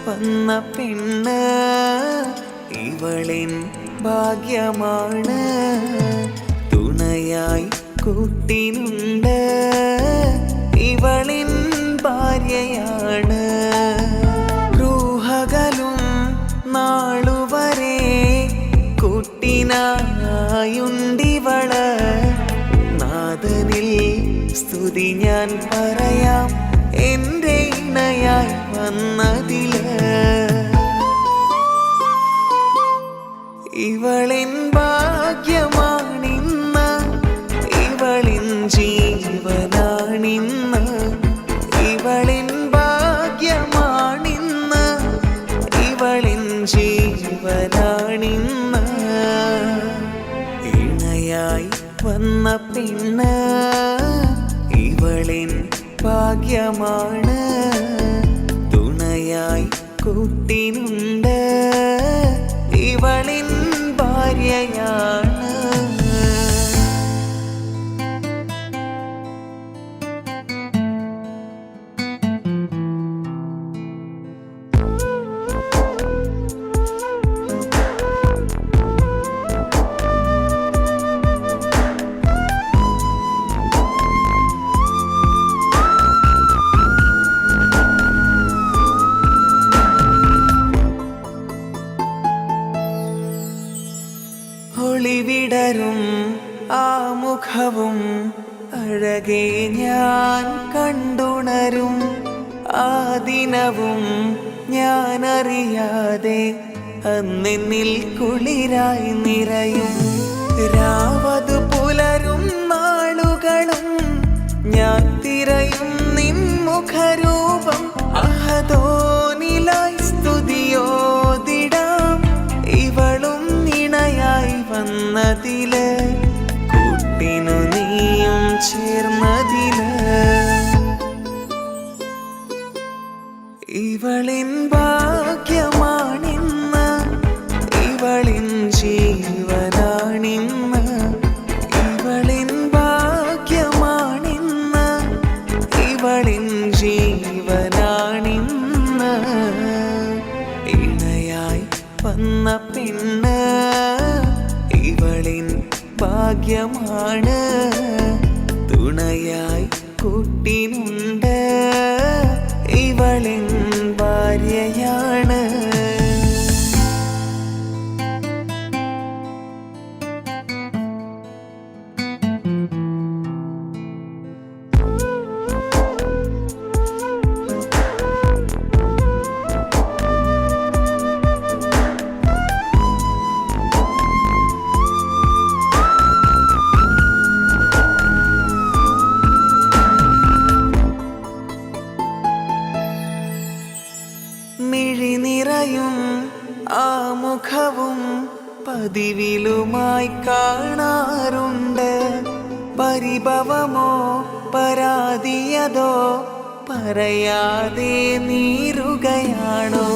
വന്ന പെണ്ണ് ഇവളിൻ ഭാഗ്യമാണ്. തുണയായി കൂട്ടിനുണ്ട് ഇവളിൻ ഭാര്യയാണ്. റൂഹകലും നാളുവരെ കൂട്ടിനായുണ്ടിവള്. നാഥനിൽ സ്തുതി ഞാൻ പറയാം എൻ്റെ ഇണയായി വന്നതില്. ഇവളിൻ ഭാഗ്യമാണിന്ന്, ഇവളിൻ ജീവനാണിന്ന്. ഇവളിൻ ഭാഗ്യമാണിന്ന്, ഇവളിൻ ജീവനാണിന്ന്. ഇണയായി വന്ന പെണ്ണ് ഇവളിൻ ഭാഗ്യമാണ്. തുണയായി കൂട്ടിനുണ്ട് ഇവളിൻ ഭാര്യയാണ്. ഒളിവിടരും ആ മുഖവും അഴകെ ഞാൻ കണ്ടുണരും. ആ ദിനവും ഞാനറിയാതെ അന്നെന്നിൽ കുളിരായി നിറയും. രാവതു പുലരും നാളുകളും ഞാൻ തിരയും നിൻ മുഖരൂപം. അഹദോനിലായി സ്തുതിയോതിടാം ഇവളും ഇണയായി വന്നതില്. കൂട്ടിനു നീയും ചേർന്നതില്. ഇവളിൻ ഭാഗ്യമാണിന്ന്, ഇവളിൻ ജീവനാണിന്ന്. ഇവളിൻ ഭാഗ്യമാണിന്ന്, ഇവളിൻ ജീവനാണിന്ന്. ഇണയായി വന്ന പെണ്ണ് ഇവളിൻ ഭാഗ്യമാണ്. തുണയായി കൂട്ടിനുണ്ട് ഇവളിൻ ഭാര്യയാണ്. മിഴി നിറയും ആ മുഖവും പതിവിലുമായി കാണാറുണ്ട്. പരിഭവമോ പരാതിയതോ പറയാതെ നീറുകയാണോ?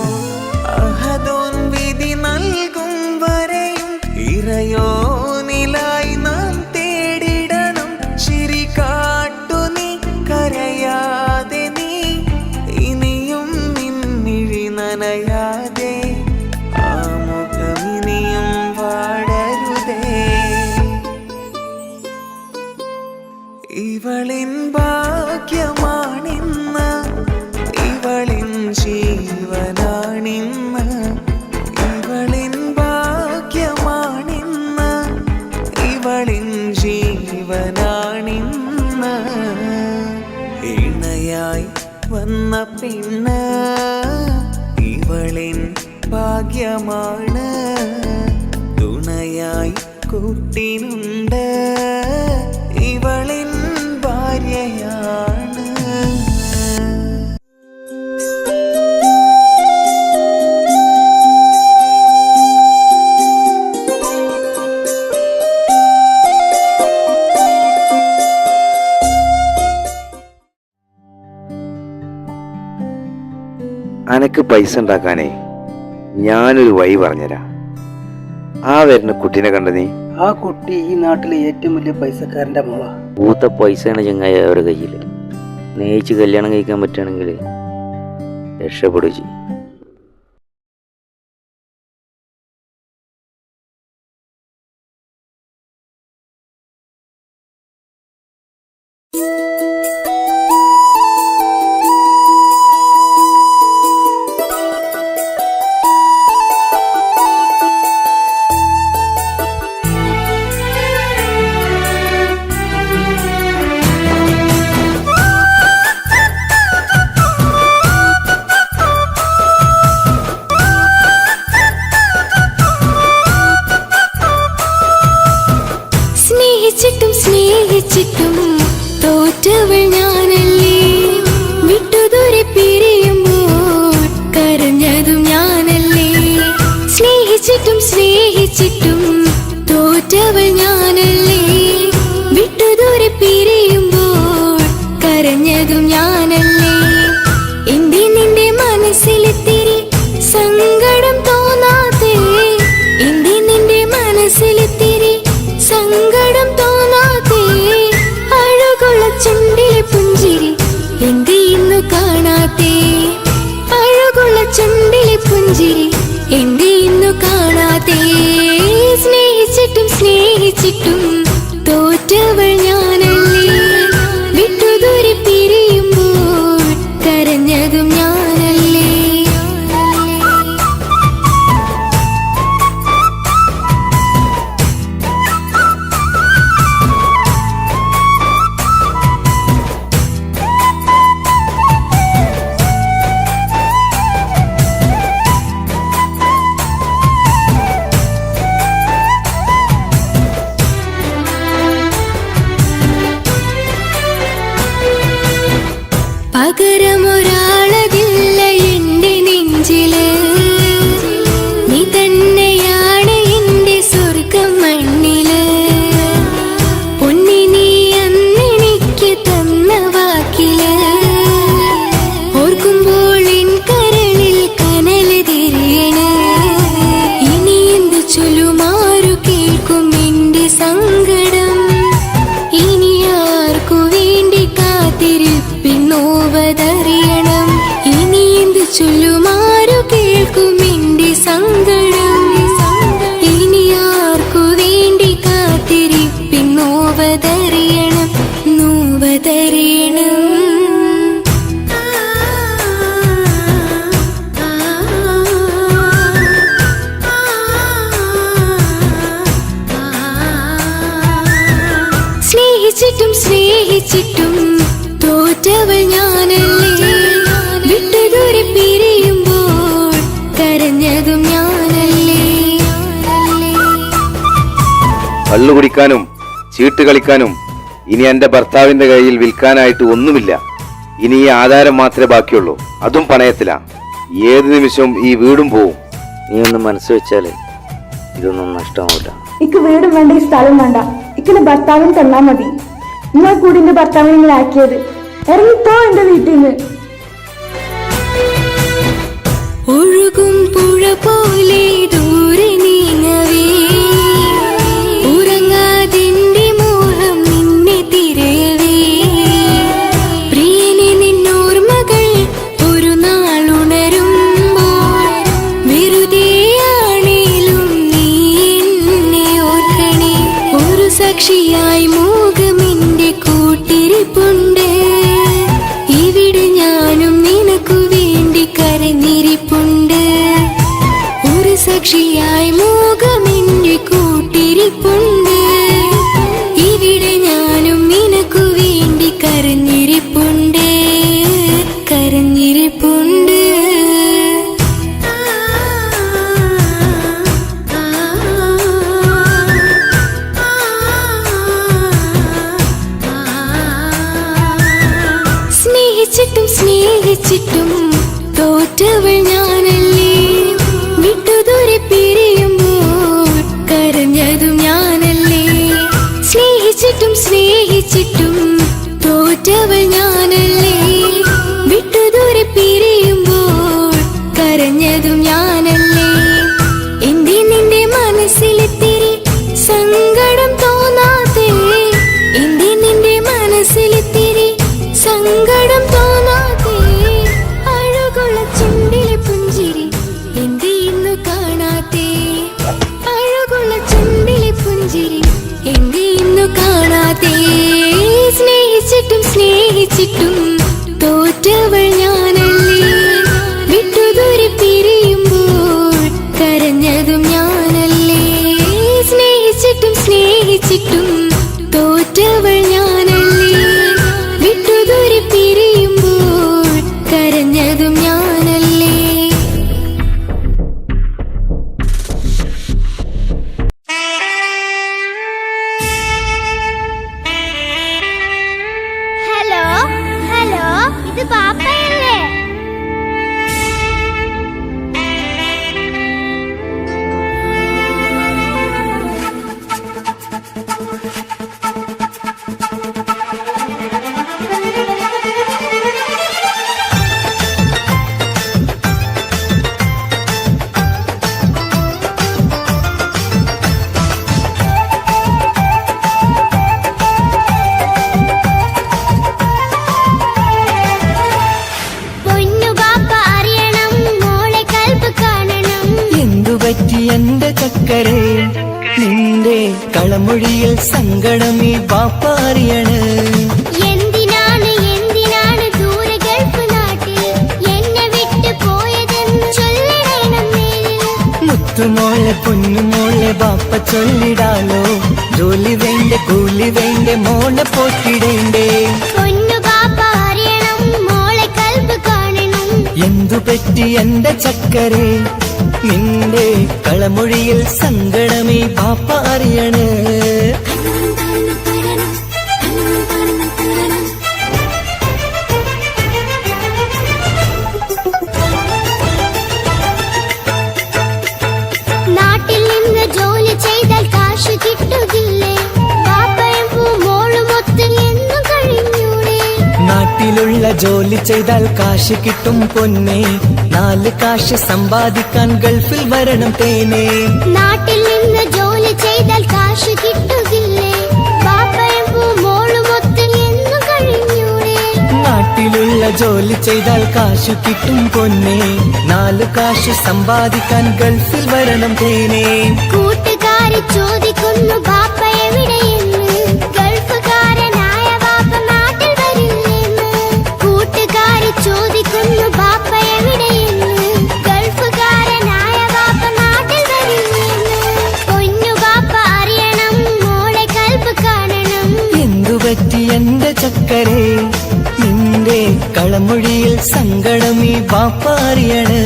അഹദോൻ വിധി നൽകും വരെയും ഇറയോനിലായി നാം തേടിടണം. ചിരി കാട്ടു നീ, കരയാതെ നീ, ഇനിയും നിന്നിഴി നനയാതെ. ആ മുഖമിനിയും വാടരുതേ. ഇവളിൻ ഭാഗ്യമാണിന്ന്, ഇവളിൻ ജീവനാണിന്ന്. ഇവളിൻ ഭാഗ്യമാണിന്ന്, ഇവളിൻ ജീവനാണിന്ന്. ഇണയായി വന്ന പെണ്ണ് ഇവളിൻ ഭാഗ്യമാണ്. തുണയായി കൂട്ടിനുണ്ട് ഇവളിൻ ഭാര്യയാണ്. അനക്ക് പൈസ ഉണ്ടാക്കാനേ ഞാനൊരു വഴി പറഞ്ഞുതരാം. ആ വരുന്ന കുട്ടീനെ കണ്ട നീ? ആ കുട്ടി ഈ നാട്ടിലെ ഏറ്റവും വലിയ പൈസക്കാരൻ്റെ മോള. പൂത്ത പൈസയാണ് ചങ്ങായി അവരുടെ കയ്യിൽ. സ്നേഹിച്ച് കല്യാണം കഴിക്കാൻ പറ്റുകയാണെങ്കിൽ രക്ഷപ്പെടുകയും ചെയ്യും. സ്നേഹിച്ചിട്ടും തോറ്റവൾ ഞാനല്ലേ. വിട്ടുദൂരെ പിരിയുമ്പോൾ കരഞ്ഞതും ഞാനല്ലേ. സ്നേഹിച്ചിട്ടും സ്നേഹിച്ചിട്ടും തോറ്റവൾ ഞാനല്ലേ. വിട്ടുദൂരെ പിരിയുമ്പോൾ കരഞ്ഞതും ഞാനല്ലേ. എന്തേ നിന്റെ മനസ്സിലെത്തിരി സങ്കടം തോന്നാതെ, എന്തേ നിന്റെ മനസ്സിലെത്തിരി സങ്കടം തോന്നാതെ. അഴകുള്ള ചുണ്ടിലെ പുഞ്ചിരി എന്തേ ഇന്നു കാണാതെ, അഴകുള്ള ചുണ്ടിലെ പുഞ്ചിരി എന്തേ ഇന്നു കാണാതെ. സ്നേഹിച്ചിട്ടും സ്നേഹിച്ചിട്ടും തോറ്റവൾ ഞാനല്ലേ. വിട്ടുദൂരെ പിരിയുമ്പോൾ കരഞ്ഞതും ഞാനല്ലേ. പകരമൊരാളതില്ല എന്റെ നെഞ്ചില്, നീ തന്നെയാണ് എന്റെ സ്വർഗം മണ്ണില്. പൊന്നി നീ അന്നെനിക്ക് തന്ന വാക്കില്, ഓർക്കുമ്പോൾ എൻ കരളിൽ കനല് തിരിയണ്. ഇനി എന്ത് ചൊല്ലുമാരു കേൾക്കും എന്റെ സങ്കടം, ഇനി ആർക്കു വേണ്ടി കാത്തിരിപ്പിന്നോവതറിയണം. ഇനി എന്ത് ചൊല്ലുമാരു കേൾക്കും എന്റെ സങ്കടം, ഇനി ആർക്കു വേണ്ടി കാത്തിരിപ്പിന്നോവതറിയണം, നോവതറിയണം. സ്നേഹിച്ചിട്ടും സ്നേഹിച്ചിട്ടും തോറ്റവൾ ഞാനല്ലേ. വിട്ടുദൂരെ പിരിയുമ്പോൾ കരഞ്ഞതും ഞാനല്ലേ. കള്ളു കുടിക്കാനും ചീട്ട് കളിക്കാനും ഇനി എന്റെ ഭർത്താവിന്റെ കയ്യിൽ വിൽക്കാനായിട്ട് ഒന്നുമില്ല. ഇനി ഈ ആധാരം മാത്രമേ ബാക്കിയുള്ളൂ, അതും പണയത്തിലാ. ഏത് നിമിഷവും ഈ വീടും പോവും. നീ ഒന്ന് മനസ്സ് വെച്ചാല് ഇതൊന്നും നഷ്ടമാവില്ല. ഇക്ക് വീടും വേണ്ട, ഈ സ്ഥലം വേണ്ട. ഇക്കിന് ഭർത്താവിന് തന്നാ മതി. നിങ്ങൾ കൂടി എന്റെ ഭർത്താവിനെ ഇങ്ങനെ ആക്കിയത്. ഇറങ്ങിപ്പോ എന്റെ വീട്ടിൽ നിന്ന്. ഒഴുകും പുഴ പോലെ ദൂരെ നീങ്ങവേ, ഉറങ്ങാതിന്റെ മോഹം നിന്നെ തിരയവേ. പ്രിയനെ നിന്നോർമകൾ ഒരു നാളുണരുമ്പോൾ, വെറുതെയാണേലും നീ എന്നെ ഓർക്കണേ. ഒരു സാക്ഷിയായി മൂകമെന്റെ കൂട്ടിരിപ്പുണ്ട്, ഇവിടെ ഞാനും നിനക്കു വേണ്ടി കരഞ്ഞിരിപ്പുണ്ട്. ഒരു സാക്ഷിയായി മൂകമെന്റെ കൂട്ടിരിപ്പുണ്ട്, ഇവിടെ ഞാനും നിനക്കു വേണ്ടി കരഞ്ഞിരിപ്പുണ്ട്, കരഞ്ഞിരിപ്പുണ്ട്. സ്നേഹിച്ചിട്ടും സ്നേഹിച്ചിട്ടും തോറ്റവൾ ഞാനല്ലേ. വിട്ടുദൂരെ പിരിയുമ്പോൾ കരഞ്ഞതും ഞാനല്ലേ. സ്നേഹിച്ചിട്ടും സ്നേഹിച്ചിട്ടും തോറ്റവൾ ഞാനല്ലേ. വിട്ടുദൂരെ പിരിയുമ്പോൾ കരഞ്ഞതും ഞാനല്ലേ. എന്തേ നിന്റെ മനസ്സിലെത്തിരി സങ്കടം തോന്നാതെ, എന്തേ നിന്റെ മനസ്സിലെത്തിരി സങ്കടം തോന്നാതെ. അഴകുള്ള ചുണ്ടിലെ പുഞ്ചിരി എന്തേ ഇന്നു കാണാതെ, അഴകുള്ള ചുണ്ടിലെ പുഞ്ചിരി എന്തേ ഇന്നു കാണാതെ. സ്നേഹിച്ചിട്ടും സ്നേഹിച്ചിട്ടും തോറ്റവൾ ഞാനല്ലേ. വിട്ടുദൂരെ പിരിയുമ്പോൾ കരഞ്ഞതും ഞാനല്ലേ. സ്നേഹിച്ചിട്ടും സ്നേഹിച്ചിട്ടും തോറ്റവൾ ഞാനല്ലേ. വിട്ടുദൂരെ പിരിയുമ്പോൾ കരഞ്ഞതും ഞാനല്ലേ. നിന്റെ കളമൊഴിയിൽ സങ്കടമീ ബാപ്പാറിയാണ്. എന്തിനാണ് എന്തിനാണ് ദൂരെ ഗൾഫ് നാട്ടിൽ എന്നെ വിട്ട് പോയതെന്ന് ചൊല്ലിടണം നേരിൽ. മുത്തുമോളെ പൊന്നുമോളെ ബാപ്പ ചൊല്ലിടാലോ. ജോലി വേണ്ട കൂലി വേണ്ട മോളെ പോറ്റിടേണ്ടേ. പൊന്നു ബാപ്പ അറിയണം മോളെ കൽബ് കാണണം. എന്തു പറ്റി എന്റെ ചക്കരെ നിന്റെ കളമൊഴിയിൽ സങ്കടമേ ബാപ്പ അറിയണ്. നാട്ടിൽ നിന്ന് ജോലി ചെയ്താൽ കാശ് കിട്ടുകില്ലേ? ബാപ്പയും മോളുമൊത്ത് എന്നും കഴിഞ്ഞൂടെ? നാട്ടിലുള്ള ജോലി ചെയ്താൽ കാശ് കിട്ടും പൊന്നെ. 4 കാശ് സമ്പാദിക്കാൻ ഗൾഫിൽ വരണം തേനെ. നാട്ടിൽ നിന്ന് ജോലി ചെയ്താൽ കാശ് കിട്ടുകില്ലേ? ബാപ്പയും മോളുമൊത്ത് എന്നും കഴിഞ്ഞൂടെ? നാട്ടിലുള്ള ജോലി ചെയ്താൽ കാശ് കിട്ടും പൊന്നെ. 4 കാശ് സമ്പാദിക്കാൻ ഗൾഫിൽ വരണം തേനെ. കൂട്ടുകാരി ചോദിക്കുന്നു ബാപ്പ എവിടെയെന്ന്. ഗൾഫുകാരനായ ബാപ്പ നാട്ടിൽ വരില്ലെന്ന്. കൂട്ടുകാരി ചോദിക്കുന്നു ബാപ്പ എവിടെയെന്ന്. ഗൾഫുകാരനായ ബാപ്പ നാട്ടിൽ വരില്ലെന്ന്. പൊന്നു ബാപ്പ അറിയണം മോളെ കൽബ് കാണണം. എന്തു പറ്റി എന്റെ ചക്കരെ നിന്റെ കളമൊഴിയിൽ സങ്കടമീ ബാപ്പ അറിയണ്.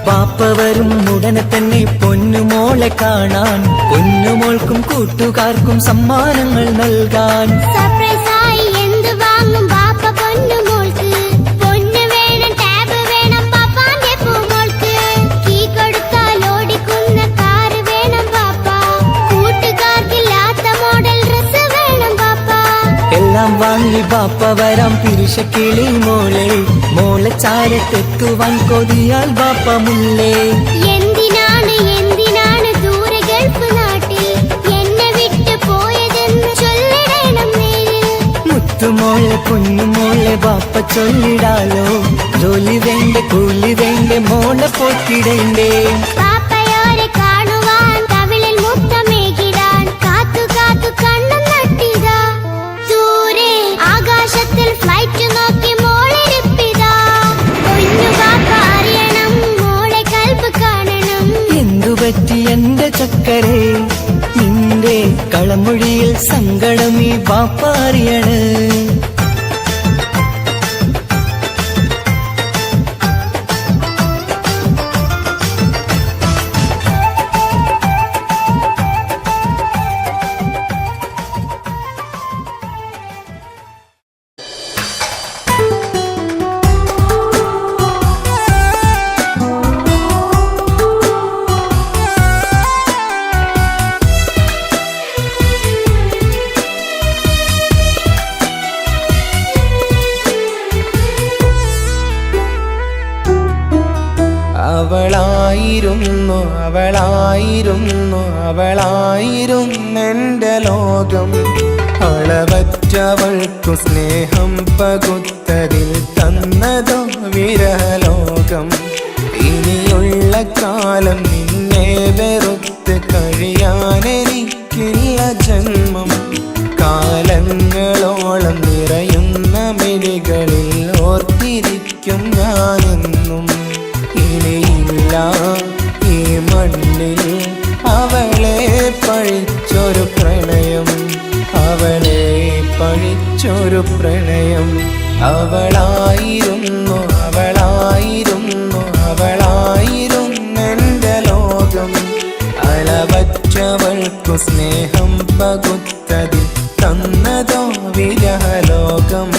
ബാപ്പ വരും ഉടനെ തന്നെ പൊന്നുമോളെ കാണാൻ. പൊന്നുമോൾക്കും കൂട്ടുകാർക്കും സമ്മാനങ്ങൾ നൽകാൻ. സർപ്രൈസായി എന്ത് വാങ്ങും ബാപ്പ പൊന്നു മോൾക്ക്? പൊന്നു വേണം ടാബ് വേണം പാപ്പാന്റെ പൂമോൾക്ക്. കീ കൊടുത്താൽ ഓടിക്കുന്ന കാറ് വേണം ബാപ്പ. കൂട്ടുകാർക്കില്ലാത്ത മോഡൽ ഡ്രസ് വേണം ബാപ്പ. എല്ലാം വാങ്ങി ബാപ്പ വരാം പിരിശക്കിളി മോളെ. മോളെ ചാരത്തെത്തുവാൻ കൊതിയാൽ ബാപ്പ മുല്ലേ. എന്തിനാണ് എന്തിനാണ് ദൂരെ ഗൾഫ് നാട്ടിൽ എന്നെ വിട്ട് പോയതെന്ന് ചൊല്ലിടണം നേരിൽ. മുത്തുമോളെ പൊന്നുമോളെ ബാപ്പ ചൊല്ലിടാലോ. ജോലി വേണ്ട കൂലി വേണ്ട മോളെ പോറ്റിടേണ്ടേ. പാപ്പയോരെ കാണുവാൻ കവിളിൽ മുത്തമേകിടാൻ കാത്തു കാത്തു കണ്ണും നട്ടിതാ. ദൂരെ ആകാശത്തിൽ ഫ്ലൈറ്റ് നോക്കി മോളിരിപ്പിതാ. പൊന്നു ബാപ്പ അറിയണം മോളെ കൽബ് കാണണം. എന്തു പറ്റി എന്റെ ചക്കരെ നിന്റെ കളമൊഴിയിൽ സങ്കടമീ ബാപ്പ അറിയണ്. അവളായിരുന്നു അവളായിരുന്നു അവളായിരുന്നെന്റെ ലോകം. അളവറ്റവൾക്കു സ്നേഹം പകുത്തതിൽ തന്നതോ വിരഹലോകം. ഇനിയുള്ള കാലം നിന്നെ വെറുത്ത് കഴിയാനെനിക്കില്ല ജന്മം. കാലങ്ങളോളം നിറയുന്ന മിഴികളിൽ ഓർത്തിരിക്കും ഞാനെന്നും. ഇനിയില്ല ഈ മണ്ണിൽ അവളെ പഴിച്ചൊരു പ്രണയം. അവളെ പഴിച്ചൊരു പ്രണയം. അവളായിരുന്നു അവളായിരുന്നു അവളായിരുന്നെന്റെ ലോകം. അളവറ്റവൾക്കു സ്നേഹം പകുത്തതിൽ തന്നതോ വിരഹലോകം.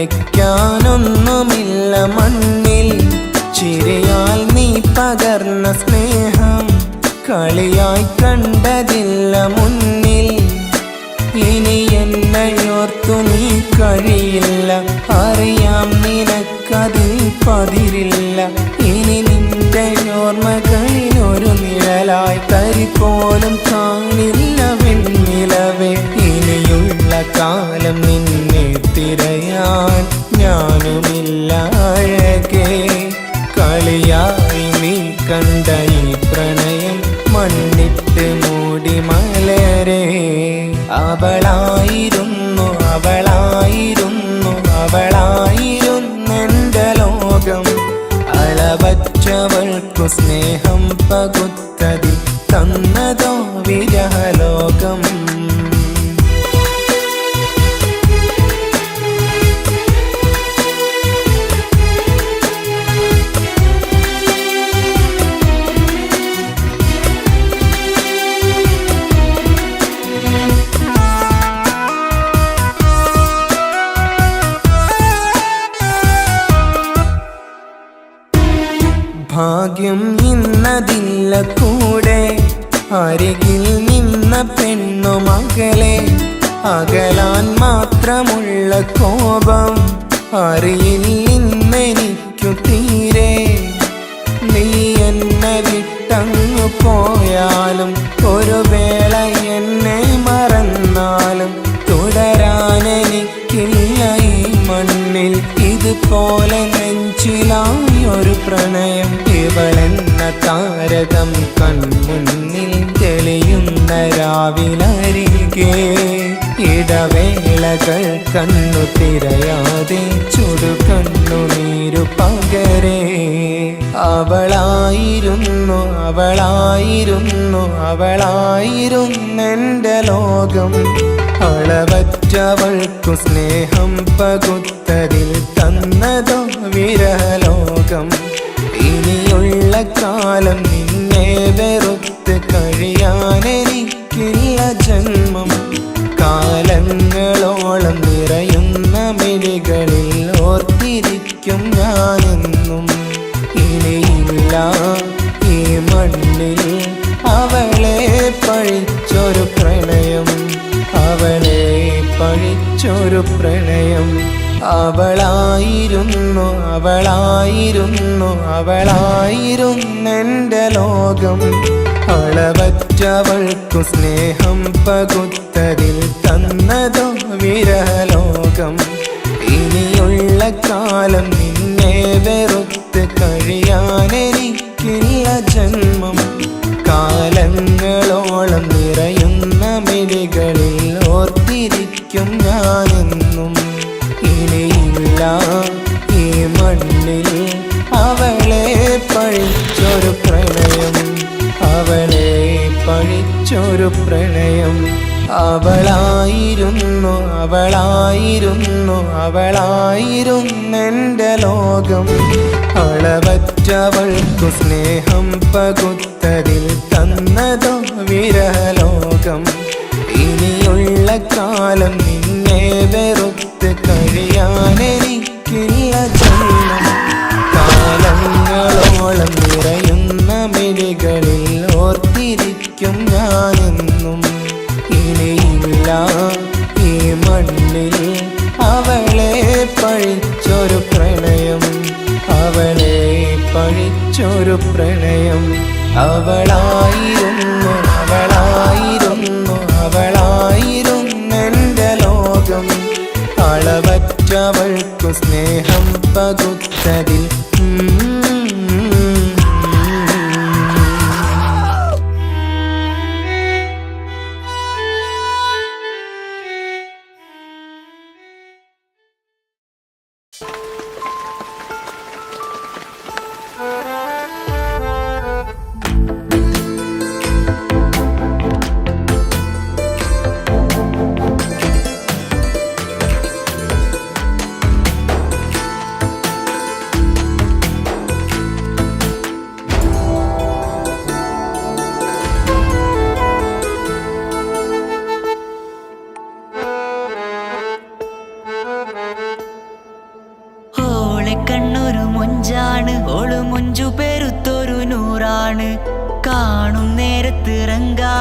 വെക്കാനൊന്നുമില്ല മണ്ണിൽ. ചിരിയാൽ നീ പകർന്ന സ്നേഹം കളിയായി കണ്ടതില്ല മുന്നിൽ. ഇനി എന്നയോർത്തു നീ കഴിയില്ല, അറിയാം നിനക്കതിൽ പതിരില്ല. ഇനി നിന്റെ ഓർമ്മകളിൽ ഒരു നിഴലായി തരി പോലും കാണില്ല വെണ്ണിലവേ. ഇനിയുള്ള കാലം നിന്നെ തിരയാൻ ഞാനുമില്ല അഴകേ. കളിയായി നീ കണ്ട ഈ പ്രണയം മണ്ണിട്ട് മൂടി മലരെ. അവളായിരുന്നു അവളായിരുന്നു അവളായിരുന്നെൻ്റെ ലോകം. അളവറ്റവൾക്കു സ്നേഹം പകുത്തതിൽ തന്നതോ വിരഹലോകം. ഭാഗ്യം ഇന്നതില്ല കൂടെ, അരികിൽ നിന്ന പെണ്ണുമകളെ. അകലാൻ മാത്രമുള്ള കോപം അറിയില്ലെന്നെനിക്കു തീരെ. നീ എന്നെ വിട്ടങ്ങു പോയാലും ഒരു വേള എന്നെ മറന്നാലും തുടരാനെനിക്കില്ല ഈ മണ്ണിൽ. ഇതുപോലെ നെഞ്ചിലായി ഒരു പ്രണയം. ഇവളെന്ന താരകം കൺമുന്നിൽ തെളിയുന്ന രാവിലരികെ. ഇടവേളകൾ കണ്ണു തിരയാതെ ചുടുകണ്ണുനീരു പകരെ. അവളായിരുന്നു അവളായിരുന്നു അവളായിരുന്നെൻ്റെ ലോകം. അളവറ്റവൾക്കു സ്നേഹം പകുത്തതിൽ തന്നതോ വിരഹലോകം. ഇനിയുള്ള കാലം നിന്നെ വെറുത്ത് കഴിയാനെനിക്കില്ല ജന്മം. കാലങ്ങളോളം നിറയുന്ന മിഴികളിൽ ഓർത്തിരിക്കും ഞാനെന്നും. ഇനിയില്ല ഈ മണ്ണിൽ അവളെ പഴിച്ചൊരു പ്രണയം, അവളെ പഴിച്ചൊരു പ്രണയം. അവളായിരുന്നു അവളായിരുന്നു അവളായിരുന്നെൻ്റെ ലോകം. അളവറ്റവൾക്കു സ്നേഹം പകുത്തതിൽ തന്നതോ വിരഹലോകം. ഇനിയുള്ള കാലം നിന്നെ വെറുത്ത് കഴിയാനെനിക്കില്ല ജന്മം. കാലങ്ങളോളം നിറയുന്ന മിഴികളിൽ ഓർത്തിരിക്കും ഞാനെന്നും. ഇനിയില്ല ഈ മണ്ണിൽ അവളെ പഴിച്ചൊരു പ്രണയം, അവളെ പഴിച്ചൊരു പ്രണയം. അവളായിരുന്നു അവളായിരുന്നു അവളായിരുന്നെൻ്റെ ലോകം. അളവറ്റവൾക്കു സ്നേഹം പകുത്തതിൽ തന്നതോ വിരഹലോകം. ഇനിയുള്ള കാലം നിന്നെ വെറുത്ത് കഴിയാനെനിക്കില്ല ജന്മം. കാലങ്ങളോളം നിറയുന്ന മിഴികളിൽ ഓർത്തിരിക്കും ഞാനെന്നും. ഇനിയില്ല ഈ മണ്ണിൽ അവളെ പഴിച്ചൊരു പ്രണയം, അവളെ പഴിച്ചൊരു പ്രണയം. അവളായിരുന്നു അവളായിരുന്നു അവളായിരുന്നെൻ്റെ ലോകം. അളവറ്റവൾക്കു സ്നേഹം പകുത്തതിൽ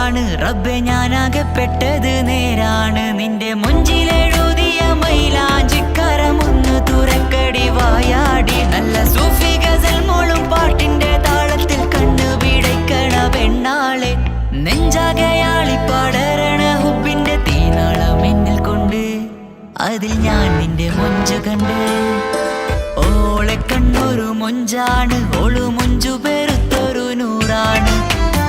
മൊഞ്ചാണ് റബ്ബെ ഞാനാകപ്പെട്ടത് നേരാണ് നിന്റെ മൊഞ്ചിലെഴുതിയ മൈലാഞ്ചിക്കരമൊന്ന് തുറക്കടി വായാടി നല്ല സൂഫി ഗസൽ മോളും പാട്ടിന്റെ താളത്തിൽ കണ്ണു പിടയ്ക്കണ പെണ്ണാളെ നെഞ്ചാകയാളി പടരണ ഹുബിന്റെ തീനാളം എന്നിൽ കൊണ്ട് അതിൽ ഞാൻ നിന്റെ മൊഞ്ച് കണ്ട് ഓളെ കണ്ണൊരു മൊഞ്ചാണ് ഓളു മൊഞ്ചു പെരുത്തൊരു നൂറാണ്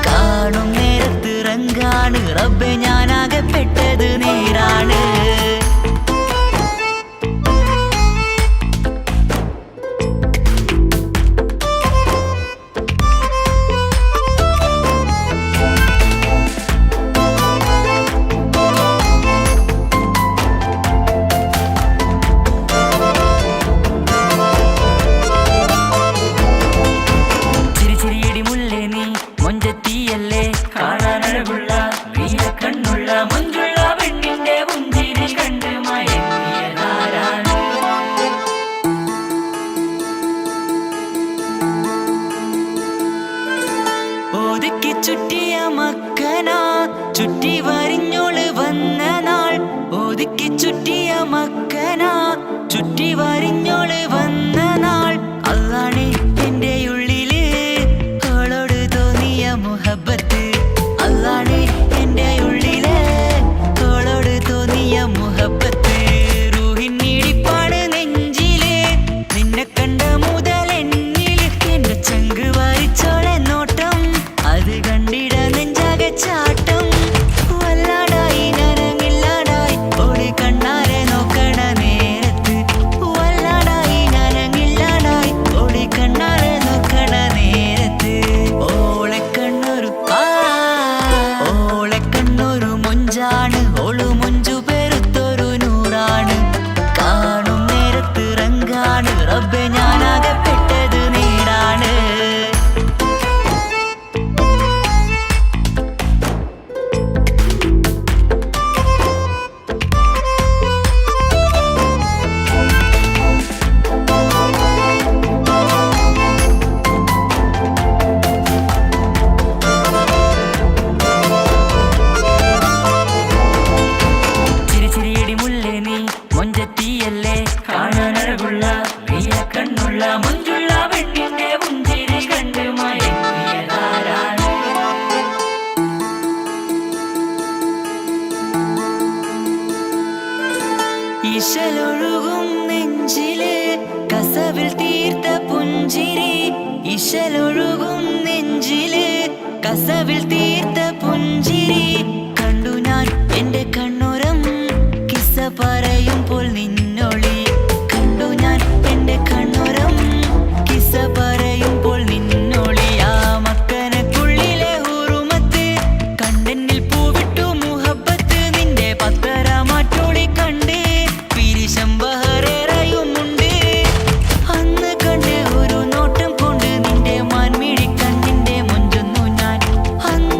കാണും നേരത്ത് റങ്കാണ് റബ്ബെ ഞാനാകപ്പെട്ടത് നേരാണ് ഒതുക്കി ചുറ്റിയ മക്കനാ ചുറ്റി വരിഞ്ഞോള് വന്ന നാൾ ഒതുക്കി ചുറ്റിയ മക്കനാ ചുറ്റി വരിഞ്ഞോള് വന്ന നാൾ അതാണ് എന്റെ ഉള്ളില് അവളോട് തോന്നിയ മുഹബത്ത് അതാണ് എന്റെ ഉള്ളില് അവളോട് തോന്നിയ മുഹബത്ത് റൂഹിന്നിടിപ്പാണ് നെഞ്ചില് നിന്നെ കണ്ട മുതൽ എന്നില് എന്റെ ചങ്ക് വാരിച്ചോളെ നോട്ടം അത് കണ്ടിട നെഞ്ചാകെ ചാട്ടം വല്ലാടായി നനങ്ങില്ലാടായി ഓടി കണ്ണാരെ നോക്കണ നേരത്ത് വല്ലാടായി നനങ്ങില്ലാടായി ഓടി കണ്ണാരെ നോക്കണ നേരത്ത് ഓളെ കണ്ണൊരു മൊഞ്ചാണ് ഓളു മൊഞ്ചു പെരുത്തൊരു നൂറാണ് കാണും നേരത്ത് റങ്കാണ് റബ്ബെ ഞാനാകപ്പെട്ടത് നേരാണ് ചിരിച്ചിരിയടി മുല്ലേ നീ മൊഞ്ചത്തിയല്ലേ കാണാനഴകുള്ള നീയ കണ്ണുള്ള മൊഞ്ചുള്ള പെണ്ണിന്റെ പുഞ്ചിരി കണ്ട് മയങ്ങിയതാരാണ് ഇശലൊഴുകും നെഞ്ചില് കസവിൽ തീർത്ത പുഞ്ചിരി ഇശലൊഴുകും നെഞ്ചില് കസവിൽ തീർത്ത പുഞ്ചിരി കണ്ടു ഞാൻ എന്റെ കണ്ണുരം കിസ്സ പറയുമ്പോൾ നിന്നൊളി കണ്ടു ഞാൻ എന്റെ കണ്ണുരം കിസ്സ പറയുമ്പോൾ നിന്നൊളി ആ മക്കനക്കുള്ളിലെ ഹുറുമത്ത് കണ്ണെന്നിൽ പൂവിട്ടു മുഹബത്ത് നിന്റെ പത്തര മാറ്റോളി കണ്ട് പിരിശം ബഹറേറയുമുണ്ട് അന്ന് കണ്ട് ഒരു നോട്ടം കൊണ്ട് നിന്റെ മാൻമിഴി കണ്ണിന്റെ മൊഞ്ചൊന്നു ഞാൻ അന്ന്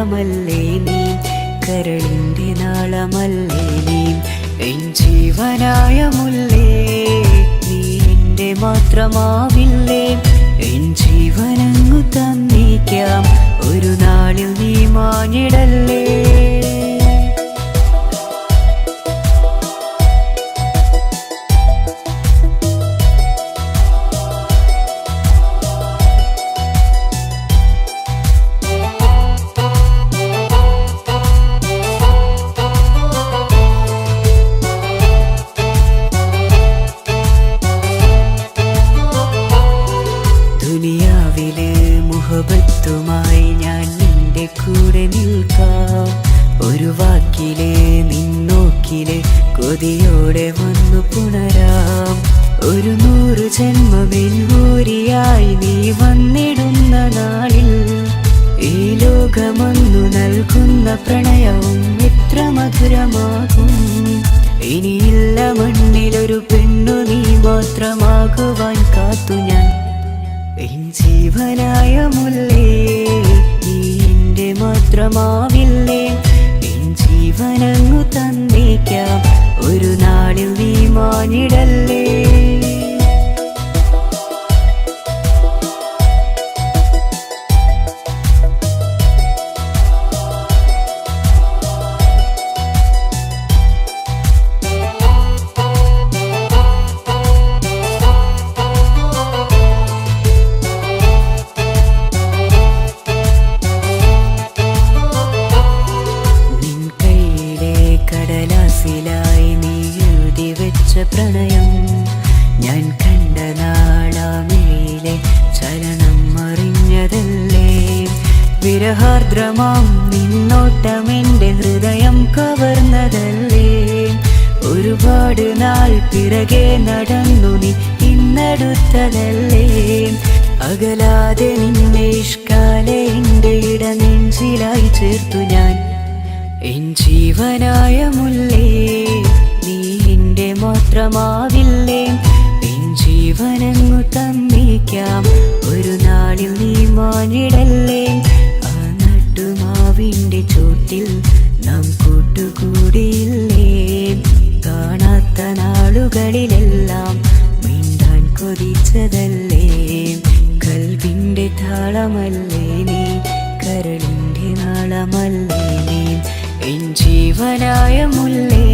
താളമല്ലേ നീ, കരളിൻ്റെ നാളമല്ലേ നീ, എൻ ജീവനായ മുല്ലേ നീ എൻ്റെ മാത്രമാവില്ലേ, എൻ ജീവനങ്ങു തന്നേക്കാം ഒരു നാളിൽ നീ മാഞ്ഞിടല്ലേ. ദുനിയാവിലെ മുഹബത്തുമായി ഞാൻ നിന്റെ കൂടെ നിൽക്കാം, ഒരു വാക്കിലെ നിന്നോക്കിലെ കൊതിയോടെ വന്നു പുണരാം, ഒരു 100 ജന്മമെൻകൂരിയായി നീ വന്നിടുന്ന നാളിൽ ഈ ലോകമൊന്നു നൽകുന്ന പ്രണയവും എത്ര മധുരമാകും. ഇനിയില്ല മണ്ണിലൊരു പെണ്ണു നീ മാത്രമാകുവാൻ കാത്തു ഞാൻ, എൻ ജീവനായ മുല്ലേ നീ എൻ്റെ മാത്രമാവില്ലേ, എൻ ജീവനങ്ങു തന്നേക്കാം ഒരു നാളിൽ നീ മാഞ്ഞിടല്ലേ. പ്രണയം ഞാൻ കണ്ട നാളാമേലെ ചലനം അറിഞ്ഞതല്ലേ, വിരഹാർദ്രമാം നിന്നോട്ടമെൻ്റെ ഹൃദയം കവർന്നതല്ലേ, ഒരുപാട് നാൾ പിറകെ നടന്നു നീ ഇന്നടുത്തതല്ലേ, അകലാതെ നിന്നെ ഇഷ്കാലെ എൻ്റെ ഇടനെഞ്ചിലായി ചേർത്തു ഞാൻ, എൻ ജീവനായ മുല്ലേ നീ എൻ്റെ മാത്രമാവില്ലേ, എൻ ജീവനങ്ങു തന്നേക്കാം ഒരു നാളിൽ നീ മാഞ്ഞിടല്ലേ. ആ നട്ടുമാവിൻ്റെ ചോട്ടിൽ നാം കൂട്ടുകൂടിയില്ലേ, കാണാത്ത നാളുകളിലെല്ലാം മിണ്ടാൻ കൊതിച്ചതല്ലേ, കൽവിൻ്റെ താളമല്ലേ നീ, കരളിൻ്റെ നാളമല്ലേ നീ, എൻ ജീവനായ മുല്ലേ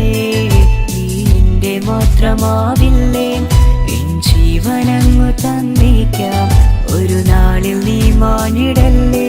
നീ എൻ്റെ മാത്രമാവില്ലേ, എൻ ജീവനങ്ങു തന്നേക്കാം ഒരു നാളിൽ നീ മാഞ്ഞിടല്ലേ.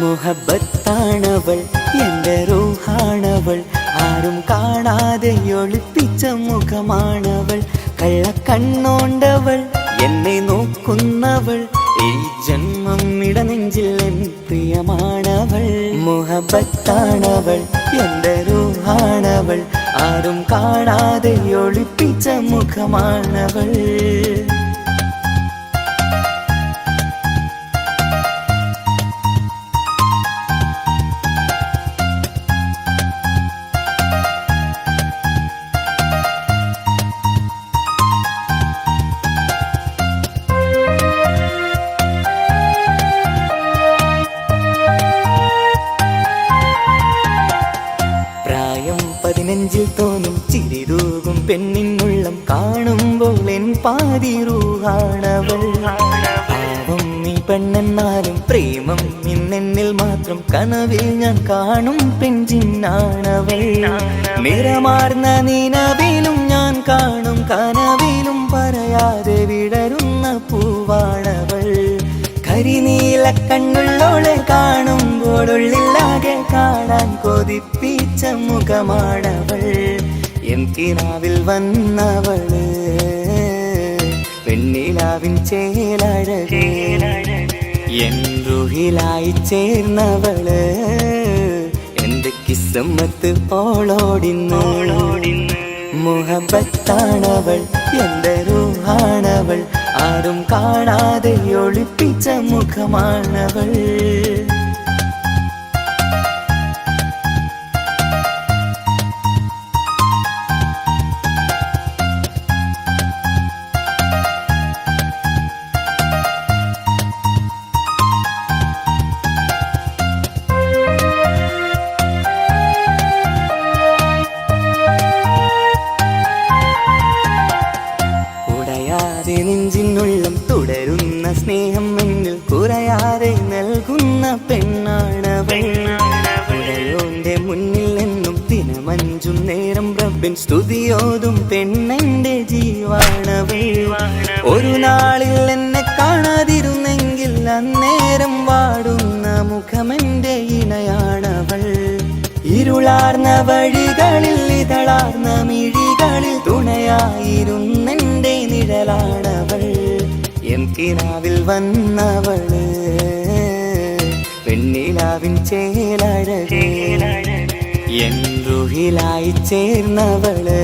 മുഹബത്താണവൾ എൻ്റെ റൂഹാണവൾ, ആരും കാണാതെ ഒളിപ്പിച്ച മുഖമാണവൾ, കള്ളക്കണ്ണോണ്ടവൾ എന്നെ നോക്കുന്നവൾ, ഈ ജന്മം ഇടനെഞ്ചിൽ എൻ പ്രിയമാണവൾ. മുഹബത്താണവൾ എൻ്റെ റൂഹാണവൾ, ആരും കാണാതെ ഒളിപ്പിച്ച മുഖമാണവൾ. നെഞ്ചിൽ തോന്നും ചിരിതൂകും പെണ്ണിനുള്ളം കാണുമ്പോൾ എൻ പാതി റൂഹാണവൾ. പാവം നീ പെണ്ണെന്നാലും പ്രേമം ഇന്നെന്നിൽ മാത്രം, കനവിൽ ഞാൻ കാണും പെഞ്ചിന്നാണവൾ. നിറമാർന്ന നിലവിലും ഞാൻ കാണും കനവിലും പറയാതെ വിടരുന്ന പൂവാണവൾ. കരിനീല കണ്ണുള്ളോളെ കാണുമ്പോഴുള്ളിലാകെ കാണാൻ കൊതിപ്പിച്ച മുഖമാണവൾ. എൻ കിനാവിൽ വന്നവള്, പെണ്ണിൻ വെണ്ണിലാവിൻ ചേലഴകേ എൻ റുഹിലായി ചേർന്നവള് എന്റെ കിസ്മത്ത് ഓളോടിന്ന് മുഹബത്താണവൾ എന്റെ റൂഹാണവൾ ആരും കാണാതെ ഒളിപ്പിച്ച മുഖമാണവൾ നെഞ്ചിനുള്ളം തുടരുന്ന സ്നേഹം എന്നിൽ കുറയാതെ നൽകുന്ന പെണ്ണാണവൾ ഉടയോന്റെ മുന്നിൽ നിന്നും ദിനമഞ്ചും നേരം റബ്ബിൻ സ്തുതിയോതും പെണ്ണെന്റെ ജീവാണവൾ ഒരു നാളിൽ എന്നെ കാണാതിരുന്നെങ്കിൽ അന്നേരം വാടുന്ന മുഖമെന്റെ ഇണയാണവൾ ഇരുളാർന്ന വഴികളിൽ ഇതളാർന്ന മിഴികളിൽ തുണയായിരുന്നെന്റെ നിഴലാണവൾ എൻ കിനാവിൽ വന്നവള് വെണ്ണിലാവിൻ ചേലഴകേ എൻ റുഹിലായി ചേർന്നവള്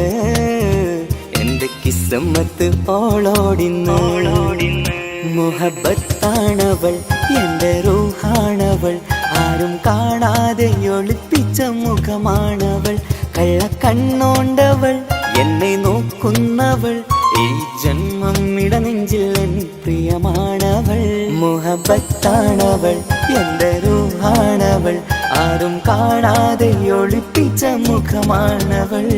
എന്റെ കിസ്മത്ത് ഓളോടിന്ന് മുഹബത്താണവൾ എന്റെ റൂഹാണവൾ ആരും കാണാതെ ഒളിപ്പിച്ച മുഖമാണവൾ കള്ളക്കണ്ണോണ്ടവൾ എന്നെ നോക്കുന്നവൾ ഈ ജന്മം ഇടനെഞ്ചിൽ എൻ പ്രിയമാണവൾ മുഹബത്താണവൾ എന്റെ റൂഹാണവൾ ആരും കാണാതെ ഒളിപ്പിച്ച മുഖമാണവൾ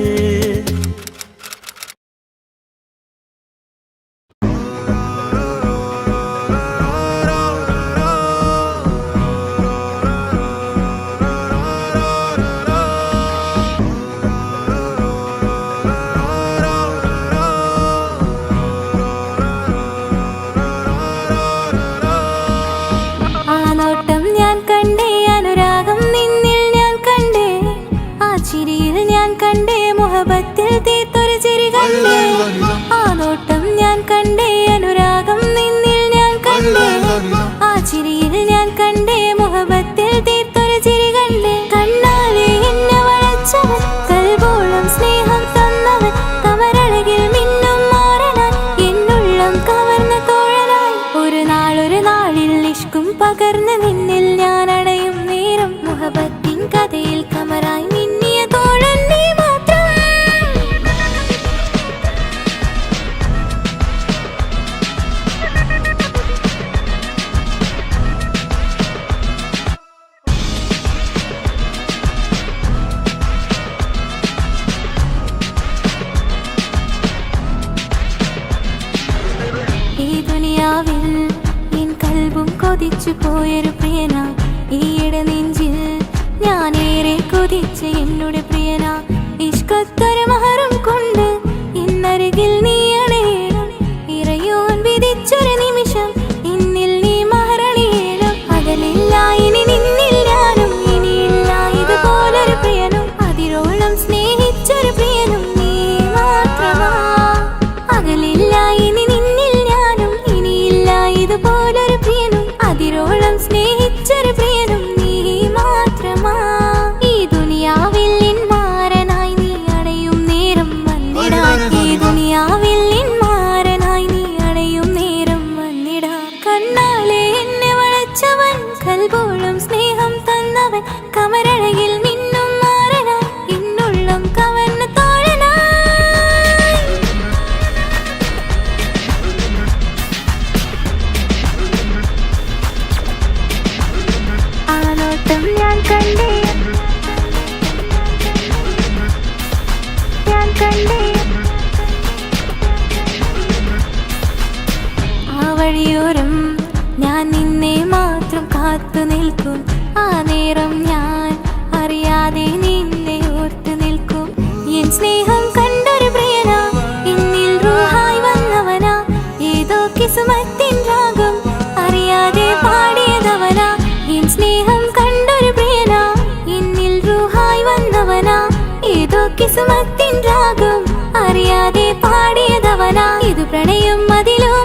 മുഹബത്തിൽ തീർത്തൊരു ചിരി കണ്ടേ ആ നോട്ടം ഞാൻ കണ്ടേ അനുരാഗം നിന്നിൽ ഞാൻ കണ്ടേ ആ ചിരിയിൽ ഞാൻ കണ്ടേ മുഹബത്തിൽ തീർത്തൊരു ചിരി കണ്ടേ കണ്ണാലെ എന്നെ വളച്ചവൻ കൽബോളം സ്നേഹം തന്നവൻ കമരഴകിൽ മിന്നും മാറനാൻ എന്നുള്ളം കവർന്ന തോഴനായി ഒരു നാളിൽ ഇഷ്കും പകർന്ന് നിന്നിൽ ഞാൻ അടയും നേരം മുഹബത്തിൻ കഥയിൽ കമറായി മിന്നിയ തോഴൻ നീ മാത്രം കൊതിച്ചു പോയൊരു പ്രിയന ഈയിടെ നെഞ്ചിൽ ഞാനേറെ കൊതിച്ച് എന്നോട് പ്രിയന ഇഷ്കത്തൊരു മഹറും കൊണ്ട് ഇന്നരികിൽ നീ അണയണം ഇറയോൻ വിധിച്ചൊരു നിമിഷം ഇന്നിൽ നീ മഹറണിയേണം അകലില്ല ഇനി നിന്നിൽ ഞാനും ഇനിയില്ല ഇതുപോലൊരു പ്രിയനും അതിരോളം സ്നേഹിച്ചൊരു പ്രിയനും നീ മാത്രമാ അകലില്ല ഇനി നിന്നിൽ ഞാനും ഇനിയില്ല ഇതുപോലൊരു പ്രിയനും അതിരോളം സ്നേഹിച്ചൊരു പ്രിയനും നീ മാത്രമാ ഈ ദുനിയാവിൽ മാരനായി നീ അടയും നേരം വന്നിടാൻ ഈ ദുനിയാവിൽ മാരനായി നീ അടയും നേരം വന്നിടാൻ കണ്ണാലെ എന്നെ വളച്ചവൻ കൽബോളം സ്നേഹം തന്നവൻ കമരഴകിൽ മിന്നും മാറനായി എന്നുള്ളം കവർന്ന തോഴനായി ഞാൻ കണ്ടേ ആ വഴിയോരം ഞാൻ നിന്നെ മാത്രം കാത്തു നിൽക്കും ആ നേരം ഞാൻ അറിയാതെ നിന്നെ ഓർത്തു നിൽക്കും എൻ സ്നേഹം കണ്ടൊരു പ്രിയനാ എന്നിൽ റൂഹായി വന്നവനാ ഏതോ കിസ്മത്തിൻ രാഗം അറിയാതെ പാടിയതവനാ എൻ സ്നേഹം കണ്ടൊരു പ്രിയനാ എന്നിൽ റൂഹായി വന്നവനാ ഏതോ കിസ്മത്തിൻ രാഗം അറിയാതെ പാടിയതവനാ ഇത് പ്രണയം അതിലും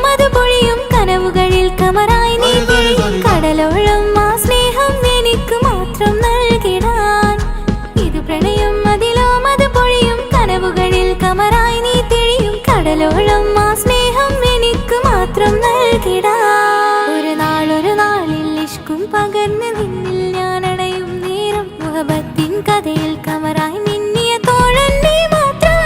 ഇഷ്കും പകർന്ന് നിന്നിൽ ഞാൻ അണയും നേരം മുഹബത്തിൻ കഥയിൽ കമറായി മിന്നിയ തോഴൻ നീ മാത്രം.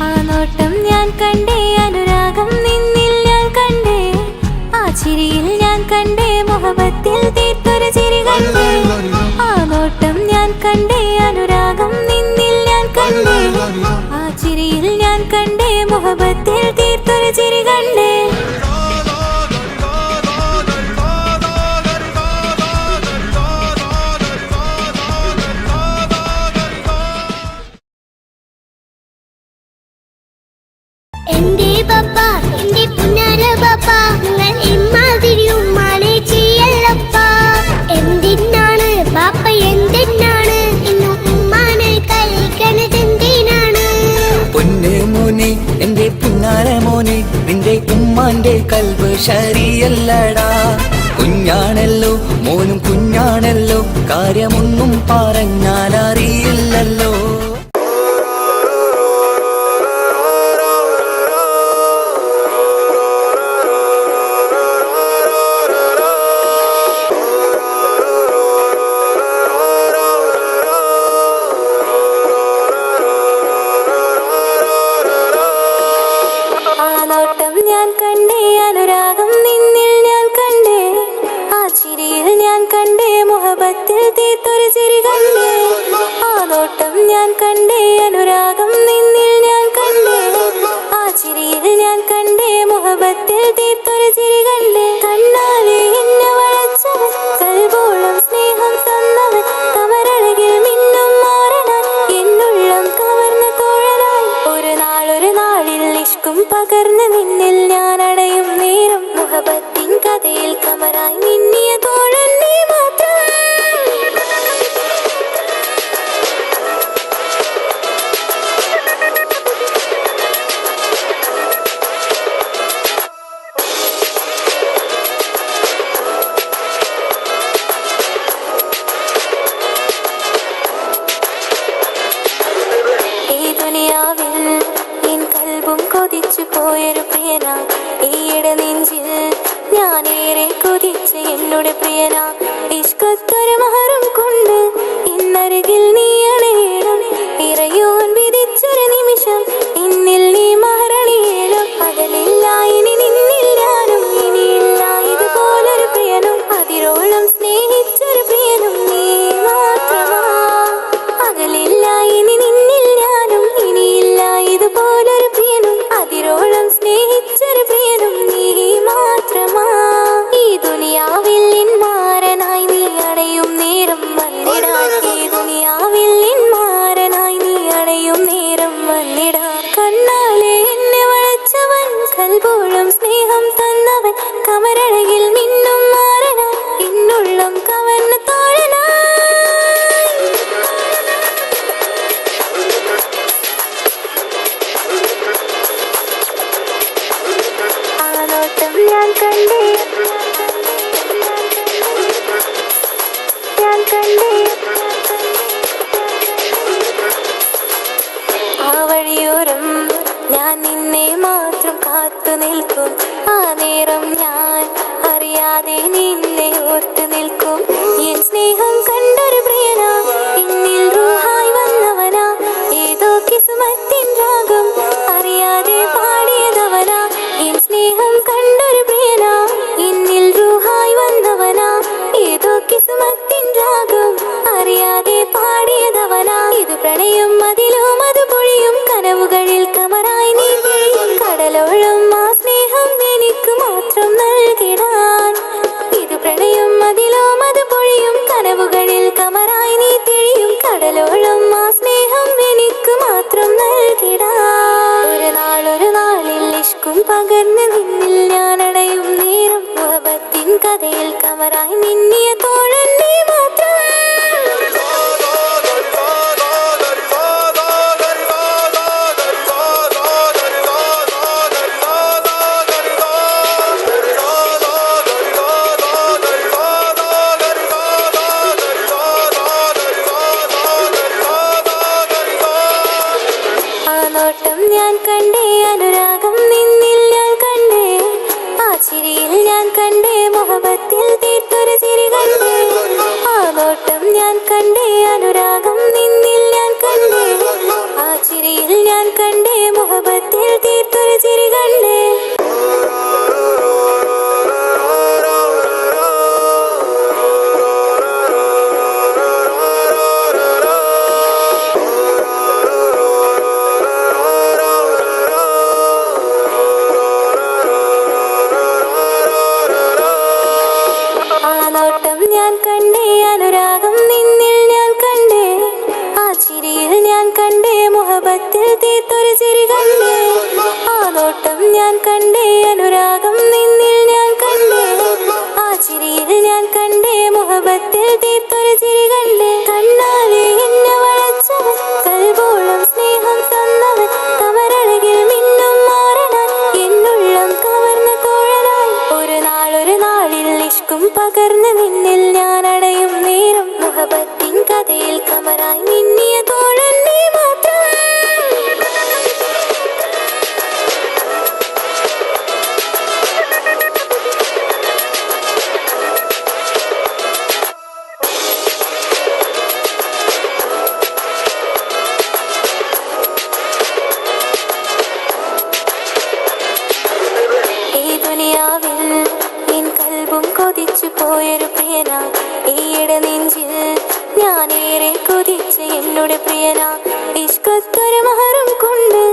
ആ നോട്ടം ഞാൻ കണ്ടേ, അനുരാഗം നിന്നിൽ ഞാൻ കണ്ടേ, ആ ചിരിയിൽ ഞാൻ കണ്ടേ, മുഹബത്തിൽ തീർത്തൊരു ചിരി കണ്ടേ. ആ നോട്ടം ഞാൻ കണ്ടേ, അനുരാഗം നിന്നിൽ ഞാൻ കണ്ടേ, ആ ചിരിയിൽ ഞാൻ കണ്ടേ, മുഹബത്തിൽ തീർത്തൊരു ചിരി കണ്ടേ. എന്റെ പപ്പ, എന്റെ പുന്നാര പപ്പ, നിങ്ങൾ ഇമ്മാതിരി ഉമ്മാനെ ചെയ്യല്ലപ്പ. എന്തിനാണ് പാപ്പ, എന്തിനാണ് ഇന്നും ഉമ്മാനെ കളിക്കണത്, എന്തിനാണ്? പൊന്നു മോനെ, എന്റെ പുന്നാര മോനെ, നിന്റെ ഉമ്മാന്റെ കൽബ് ശരിയല്ലടാ. കുഞ്ഞാണല്ലോ മോനും കുഞ്ഞാണല്ലോ, കാര്യമൊന്നും പറഞ്ഞാൽ അറിയില്ലല്ലോ. ഞാൻ കണ്ടേ, അനുരാഗം നിന്നിൽ ഞാൻ കണ്ടേ, ആ ചിരിയിൽ ഞാൻ കണ്ടേ, മുഹബത്തിൽ തീർത്തൊരു ചിരി കണ്ടേ. ആ നോട്ടം ഞാൻ കണ്ടേ, അനുരാഗം നിന്നിൽ ഞാൻ കണ്ടേ, ആ ചിരിയിൽ ഞാൻ കണ്ടേ, മുഹബത്തിൽ തീർത്തൊരു ചിരി കണ്ടേ. കണ്ണാലെ എന്നെ വളച്ചവൻ, കൽബോളം സ്നേഹം തന്നവൻ, കമരഴകിൽ മിന്നും മാറനാൻ, എന്നുള്ളം കവർന്ന തോഴനായി. ഒരു നാളിൽ ഇഷ്കും പകർന്ന് നിന്നിൽ ഞാൻ അടയും നേരം മുഹബത്തിൻ കഥയിൽ കമറായി മിന്നിയ തോഴൻ നീ മാത്രം. ഈ ദുനിയാവിൽ എൻ കൽബും കൊതിച്ചു പോയൊരു പ്രിയന, ഈയിടെ നെഞ്ചിൽ ഞാനേറെ കൊതിച്ച എന്നോട് പ്രിയന. ഇഷ്കത്തൊരു മഹറും കൊണ്ട് ഇന്നരികിൽ നീ അണയണം, ഇറയോൻ വിധിച്ചൊരു നിമിഷം ഇന്നിൽ നീ മഹറണിയേണം. പകലില്ല ഇനി നിന്നിൽ ഞാനും, ഇനിയില്ല ഇതുപോലൊരു പ്രിയനും, അതിരോളം സ്നേഹിച്ചൊരു പ്രിയനും നീ മാത്രമാ. പകലില്ല ഇനി നിന്നിൽ ഞാനും, ഇനിയില്ല ഇതുപോലൊരു പ്രിയനും, അതിരോളം സ്നേഹിച്ചൊരു പ്രിയനും നീ മാത്രമാ. ഈ ദുനിയാവിൽ മാരനായി നീ അടയും നേരം വന്നിടാൻ, ഈ ദുനിയാവിൽ മാരനായി നീ അടയും നേരം വന്നിടാൻ. കണ്ണാലെ എന്നെ വളച്ചവൻ, കൽബോളം സ്നേഹം തന്നവൻ, കമരഴകിൽ മിന്നും മാറനാൻ, എന്നുള്ളം കവർന്ന തോഴനായി. ആ നോട്ടം ഞാൻ കണ്ടേ, ഞാൻ കണ്ടേ, ആ വഴിയോരം ഞാൻ നിന്നെ മാത്രം കാത്തു നിൽക്കും. ആ നേരം ഞാൻ അറിയാതെ നിന്നെ ഓർത്തു നിൽക്കും. എൻ സ്നേഹം കണ്ടൊരു പ്രിയന, എന്നിൽ റൂഹായി വന്നവനാ, ഏതോ കിസ്മത്തിൻ രാഗം അറിയാതെ പാടിയതവനാ. എൻ സ്നേഹം കണ്ടൊരു പ്രിയന, എന്നിൽ റൂഹായി വന്നവനാ, ഏതോ കിസ്മത്തിൻ രാഗം അറിയാതെ പാടിയതവനാ. ഇത് പ്രണയം അതിലും അത് പൊഴിയും, കനവുകളിൽ കമറായി നീ പൊഴിയും, കടലോളം ആ സ്നേഹം എനിക്ക് മാത്രം നൽകിടാൻ. ഇത് പ്രണയം അതിലും അത് പൊഴിയും, കനവുകളിൽ കമറായി നീ തെളിയും, കടലോളം ആ സ്നേഹം എനിക്ക് മാത്രം നൽകിടാൻ. ഒരു നാളിൽ ഇഷ്കും പകർന്ന് നിന്നിൽ ഞാൻ അടയും നേരം മുഹബത്തിൻ കഥയിൽ കമറായി മിന്നിയ തോഴൻ നീ മാത്രം. മുഹബത്തിൽ തീർത്തൊരു ചിരി കണ്ടേ. കണ്ണാലെ എന്നെ വളച്ചവൻ, കൽബോളം സ്നേഹം തന്നവൻ, കമരഴകിൽ മിന്നും മാറനാൻ, എന്നുള്ളം കവർന്ന തോഴനായി. ഒരു നാളിൽ ഇഷ്കും പകർന്ന് നിന്നിൽ ഞാൻ അടയും നേരം, മുഹബത്തിൻ കഥയിൽ കമറായി മിന്നിയ തോഴൻ നീ മാത്രം. കൊതിച്ചു പോയൊരു പ്രിയന, ഈയിടെ നെഞ്ചിൽ ഞാനേറെ കൊതിച്ച് എന്നോട് പ്രിയന. ഇഷ്കത്തൊരു മഹറും കൊണ്ട്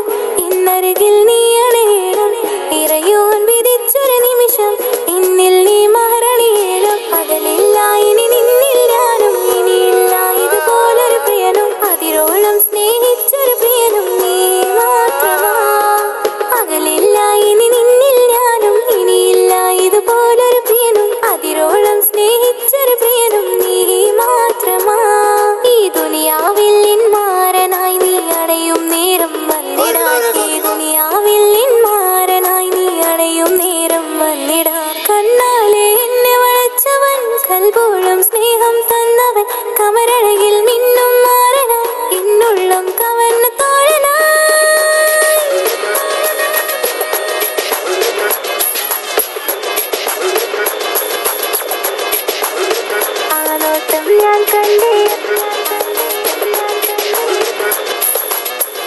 ഇന്നരികിൽ നീ അണയണം, ഇറയോൻ വിധിച്ചൊരു നിമിഷം ഇന്നിൽ നീ മഹറണിയേണം. അകലില്ല ഇനി നിന്നിൽ ഞാനും, ഇനിയില്ല ഇതുപോലൊരു പ്രിയനും, അതിരോളം സ്നേഹിച്ചൊരു പ്രിയനും നീ മാത്രമാ. അകലില്ല ഇനി നിന്നിൽ ഞാനും, ഇനിയില്ല ഇതുപോലൊരു പ്രിയനും, അതിരോളം സ്നേഹിച്ചൊരു പ്രിയനും നീ മാത്രമാ. ഈ ദുനിയാവിൽ മാരനായി നീ അടയും നേരം വന്നിടാൻ, ഈ ദുനിയാവിൽ മാരനായി നീ അടയും നേരം വന്നിടാൻ. കണ്ണാലെ എന്നെ വളച്ചവൻ, കൽബോളം സ്നേഹം തന്നവൻ, കമരഴകിൽ മിന്നും മാറനാൻ, എന്നുള്ളം കവർന്ന തോഴനായി.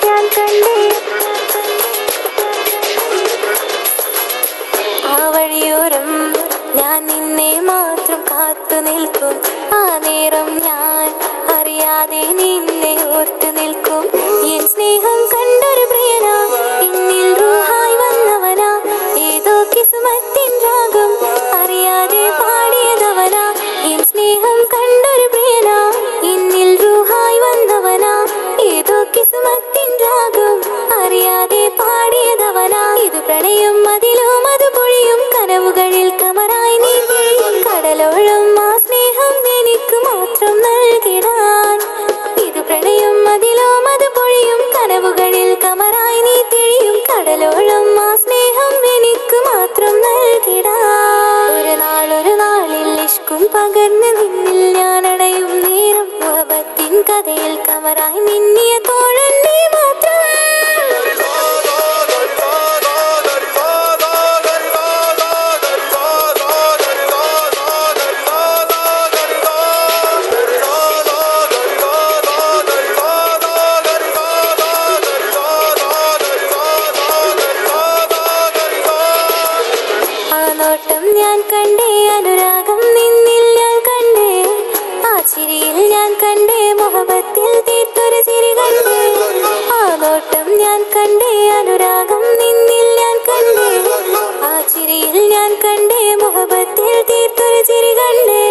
ഞാൻ കണ്ടേ ആ വഴിയോരം ഞാൻ നിന്നെ മാത്രം കാത്തു നിൽക്കും, ആ നേരം ഞാൻ അറിയാതെ നിന്നെ ഓർത്തു നിൽക്കും. എൻ സ്നേഹം കണ്ടൊരു പ്രിയനാ, എന്നിൽ റൂഹായി വന്നവനാ, ഏതോ കിസ്മത്തിൻ രാഗം അറിയാതെ പാടിയതവനാ. എൻ സ്നേഹം കണ്ടൊരു പ്രിയനാ, എന്നിൽ റൂഹായി വന്നവനാ, ഏതോ കിസ്മത്തിൻ രാഗം അറിയാതെ പാടിയതവനാ. ഇത് പ്രണയം അതിലും അത് പൊഴിയും കനവുകളിൽ കമറായി നീ പൊഴിയും, കടലോളം ആ സ്നേഹം എനിക്ക് മാത്രം നൽകിടാൻ. ഇത് പ്രണയം അതിലും അത് പൊഴിയും കനവുകളിൽ കമറായി നീ തിഴിയും, കടലോളം ആ സ്നേഹം എനിക്ക് മാത്രം നൽകിടാൻ. ഒരു നാളിൽ ഇഷ്കും പകർന്ന് നിന്നിൽ ഞാൻ അടയും നേരം, മുഹബത്തിൻ കഥയിൽ കമറായി മിന്നിയ തോഴൻ നീ മാത്രം. ആ നോട്ടം ഞാൻ കണ്ടേ, അനുരാഗം നിന്നിൽ ഞാൻ കണ്ടേ, ആ ചിരിയിൽ ഞാൻ കണ്ടേ, മുഹബത്തിൽ തീർത്തൊരു ചിരി കണ്ടേ. ആ നോട്ടം ഞാൻ കണ്ടേ, അനുരാഗം നിന്നിൽ ഞാൻ കണ്ടേ, ആ ചിരിയിൽ ഞാൻ കണ്ടേ, മുഹബത്തിൽ തീർത്തൊരു ചിരി കണ്ടേ.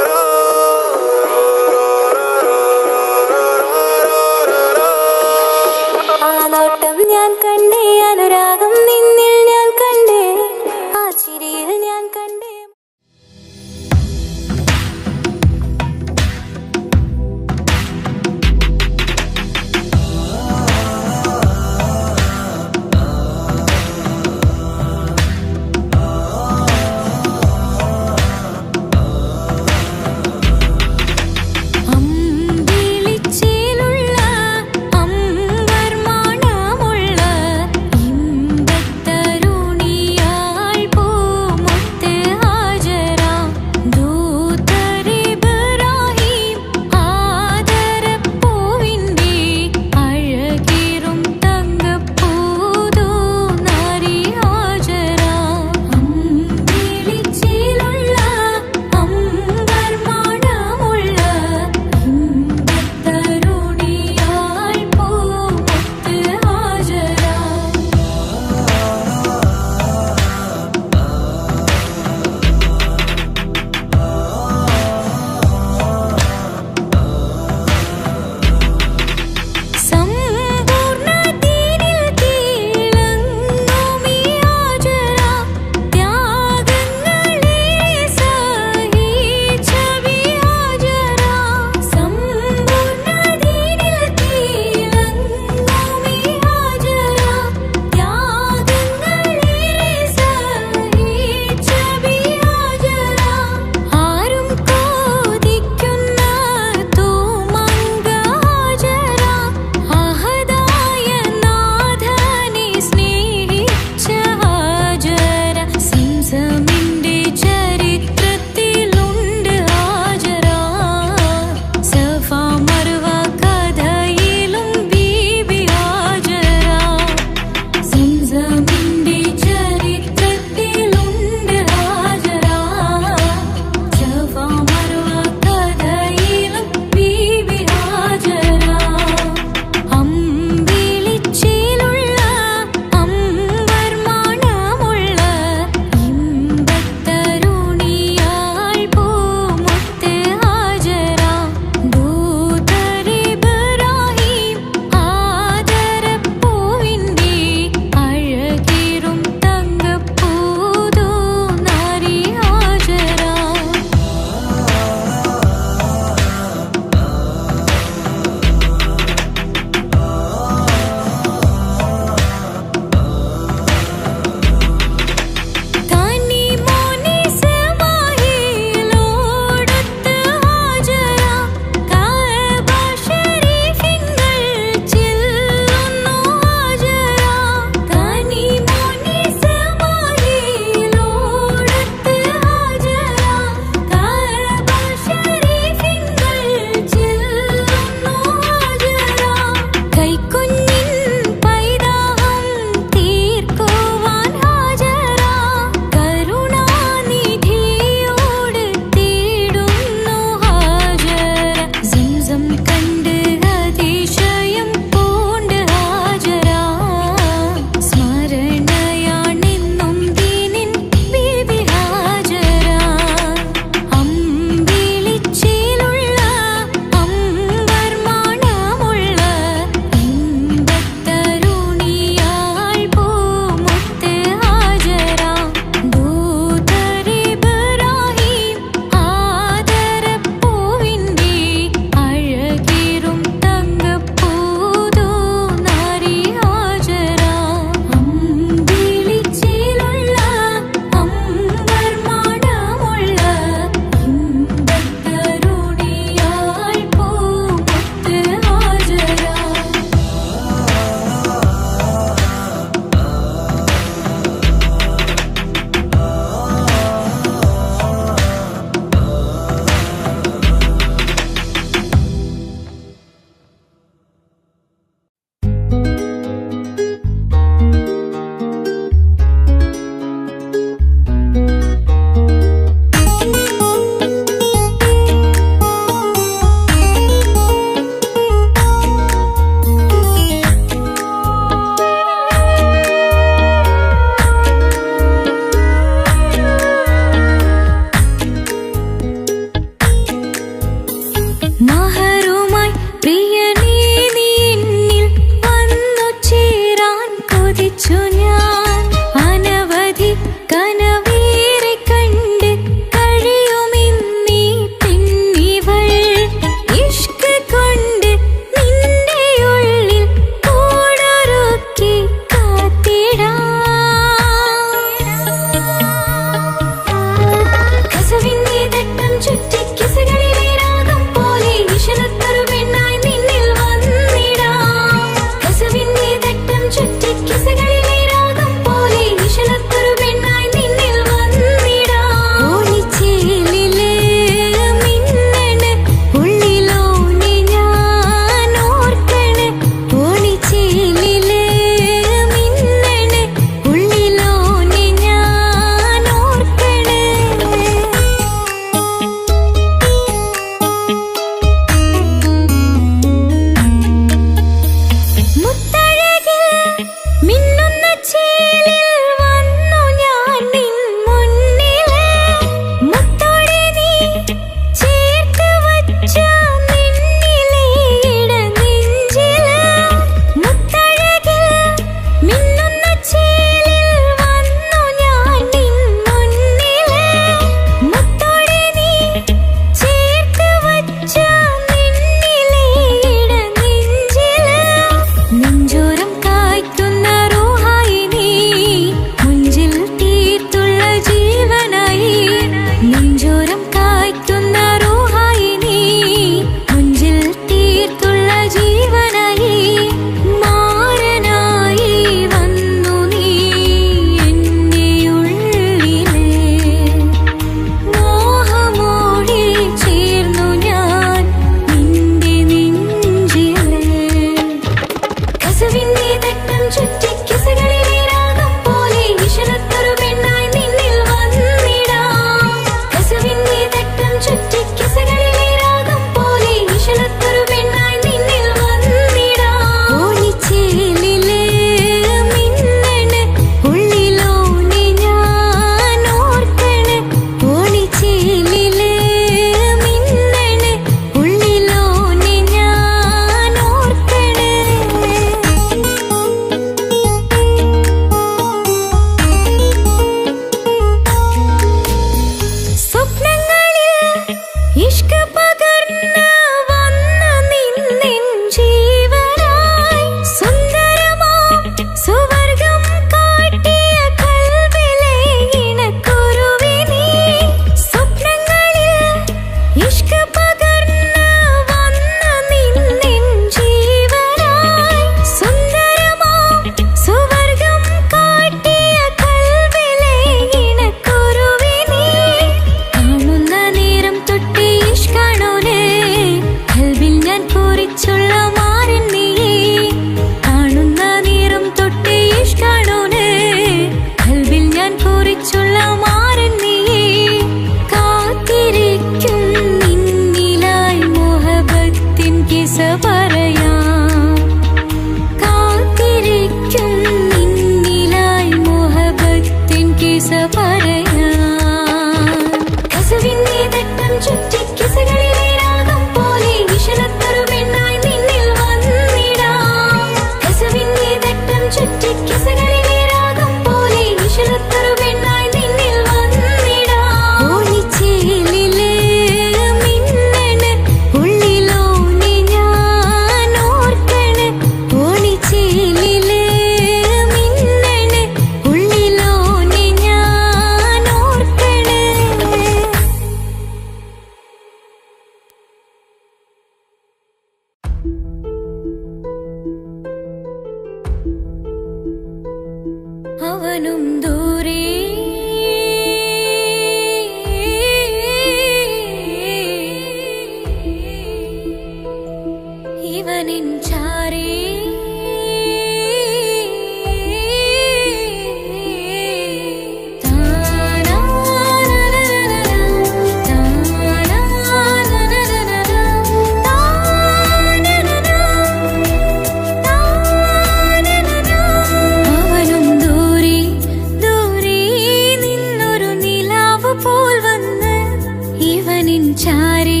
ചാരി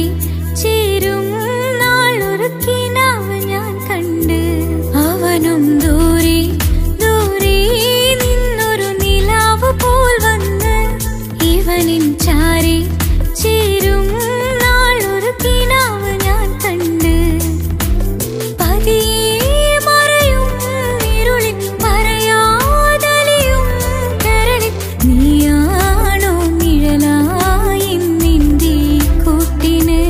ചേരും നാളൊരുക്കിനാവ് ഞാൻ കണ്ട് അവനും ദൂരെ ദൂരെ നിന്നൊരു നിലാവ് പോൽ വന്ന് ഇവനിൻ ചാരി ചേരും നാളൊരുക്കിനാവ് ഞാൻ കണ്ട് പതിയെ മറയും ഇരുളിൽ പറയാതലിയും കരളിൽ നീയാണോ നിഴലായി നിന്റെ കൂട്ടിന്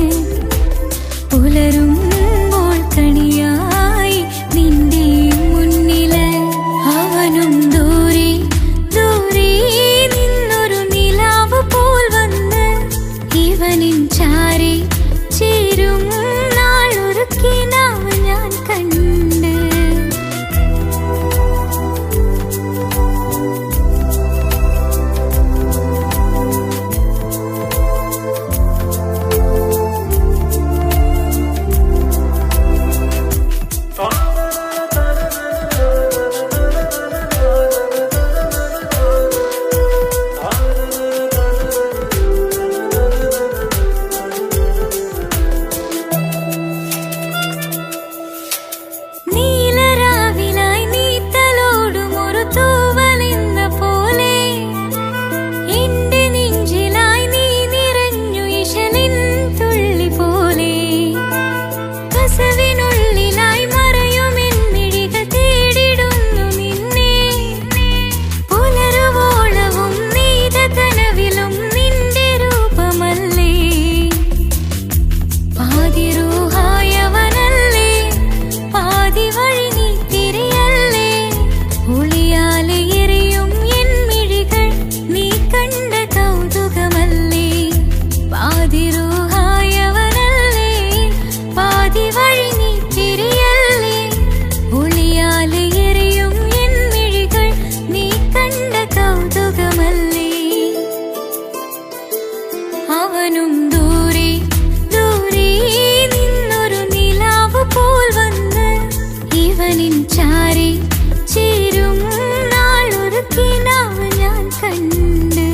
പുലരുമ്പോൾ കണിയായി നിന്റെ മുന്നില് അവനും ദൂരെ ദൂരെ നിന്നൊരു നിലാവ് പോൽ വന്ന് ഇവനിൻ ചാരി ചേരും നാളൊരുക്കിനാവ് ഞാൻ കണ്ട് നീലരാവിലായി നീ തലോടുമൊരു തൂവലെന്ന പോലെ എന്റെ നെഞ്ചിലായി നീ നിറഞ്ഞു ഇശലിൻ തുള്ളി പോലെ കസവിനുള്ളിലായി മറയുമെൻ മിഴികൾ തേടിടുന്നു നിന്നെ പുലരുവോളവും നീത കനവിലും നിന്റെ രൂപമല്ലേ പാതിരൂഹായവനല്ലേ പാതി വഴി നീ തിരിയല്ലേ ഒളിയാലെ എറിയും എൻ മിഴികൾ നീ കണ്ട കൗതുകമല്ലേ പാതിരൂഹായവനല്ലേ പാതി വഴി നീ തിരിയല്ലേ ഒളിയാലെ എറിയും എൻ മിഴികൾ നീ കണ്ട കൗതുകമല്ലേ അവനും ദൂരെ ദൂരെ നിന്നൊരു നിലാവ് പോൽ വന്ന് ഇവനിൻ ചാരി ചേരും നാളൊരുക്കിനാവ് ഞാൻ കണ്ട്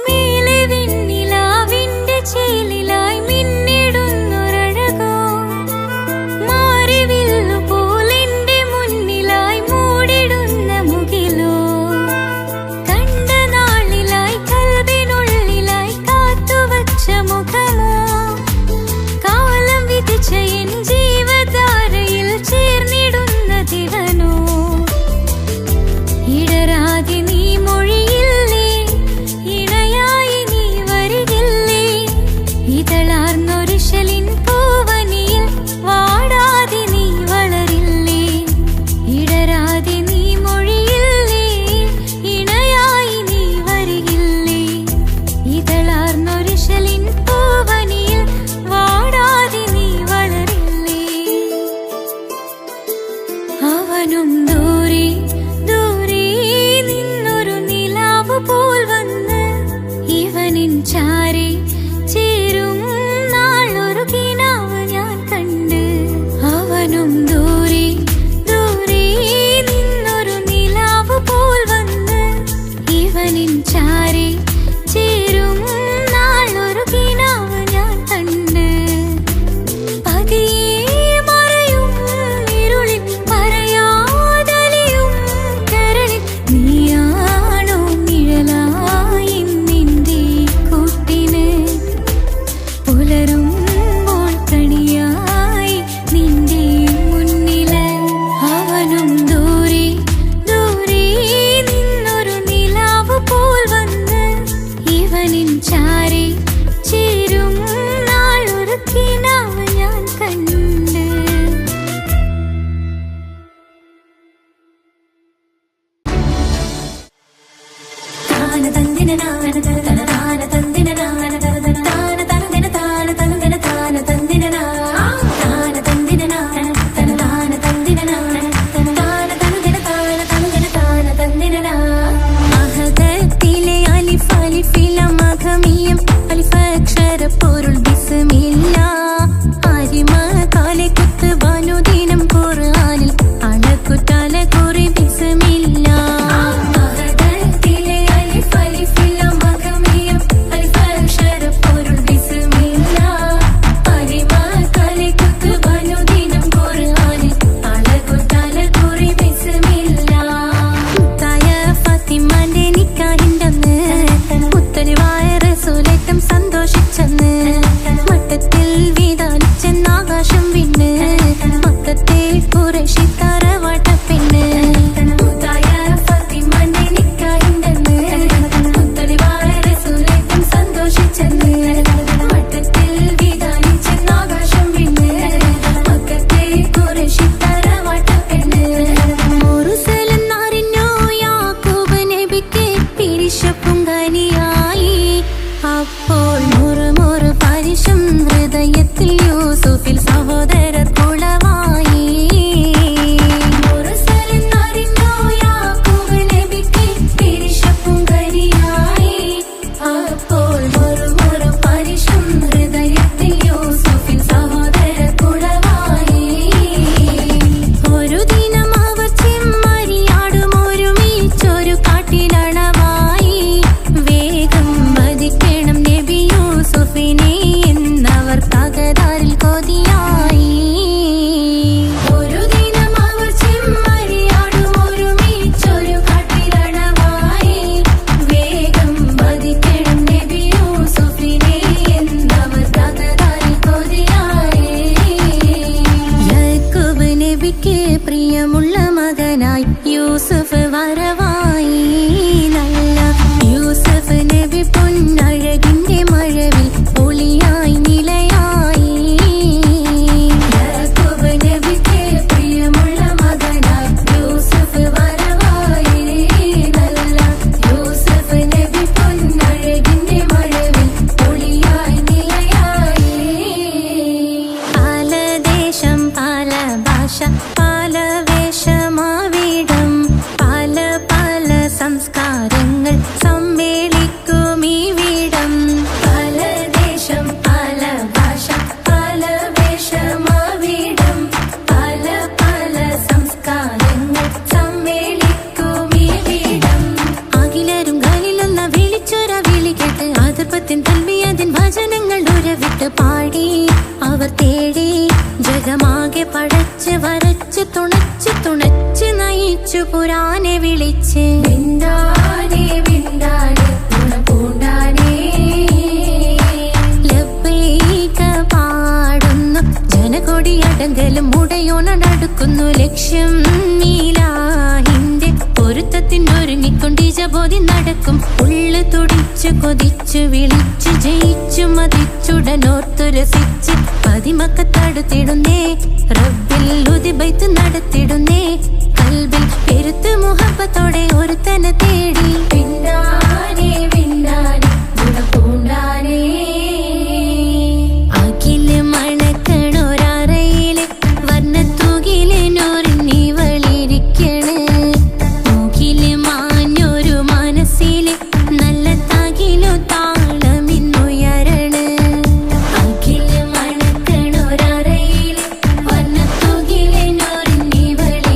മേലെ വെണ്ണിലാവിന്റെ ചേലിലായി മിന്നിടുന്നൊരഴകോ മാറിവില്ലു പോലെന്റെ മുന്നിലായി മൂടിടുന്ന മുകിലോ കണ്ട നാളിലായി കൽവിനുള്ളിലായി കാത്തുവച്ച മുഖമോ കാലം വിധിച്ച എൻ ജീവധാരയിൽ ചേർന്നിടുന്ന ദിവനോ ഇടരാതെ നീ മൊഴിയില്ലേ ഇണയായി നീ വരികില്ലേ ഇതളാർന്നൊരിശലിൻ പൂവനിയിൽ വാടാതെ നീ വളരില്ലേ ഇടരാതെ നീ മൊഴിയില്ലേ ഇണയായി നീ വരികില്ലേ ഇതളാർന്നൊരിശലിൻ പൂവനിയിൽ വാടാതെ നീ വളരില്ലേ അവനും ദൂരെ ദൂരെ നിന്നൊരു നിലാവ് പോൽ വന്ന് ഇവനിൻ ചാരി ചേരും നാളൊരു തുടിച്ചു പുരാനെ വിളിച്ച് വിന്ദാനേ വിന്ദാനേ പൂണ്ടാനേ ലബ്ബൈക പാടുന്നു ജനകൊടിയടങ്കലും മുടയോണടുക്കുന്നു ലക്ഷ്യം മീലാഹിന്റെ പൊരുത്തത്തിനൊരുങ്ങിക്കൊണ്ട് ജബോധി നടക്കും ഉള്ളു തുടിച്ചു കൊതിച്ചു വിളിച്ചു ജയിച്ചു മതിച്ചുടനോർത്തു രസിച്ച് പതിമക്കത്തടുത്തിടുന്നേ റബ്ബിൽ ഉദിബൈത്ത് നടത്തിടുന്നേ കൽബിൽ പെരുത്ത് മുഹബത്തോടെ ഒരുത്തനെ തേടി വിന്ദാനേ വിന്ദാനേ പൂണ്ടാനേ അഖില് മണക്കണൊരറയില് വർണ്ണത്തൂകില് നൂറിഞ്ഞി വളിരിക്കണ് മൂക്കില് മാഞ്ഞൊരു മനസ്സില് നല്ല തകിലു താളമിന്നുയരണ് അഖില് മണക്കണൊരറയില് വർണ്ണത്തൂകില് നൂറിഞ്ഞി വളിരിക്കണ്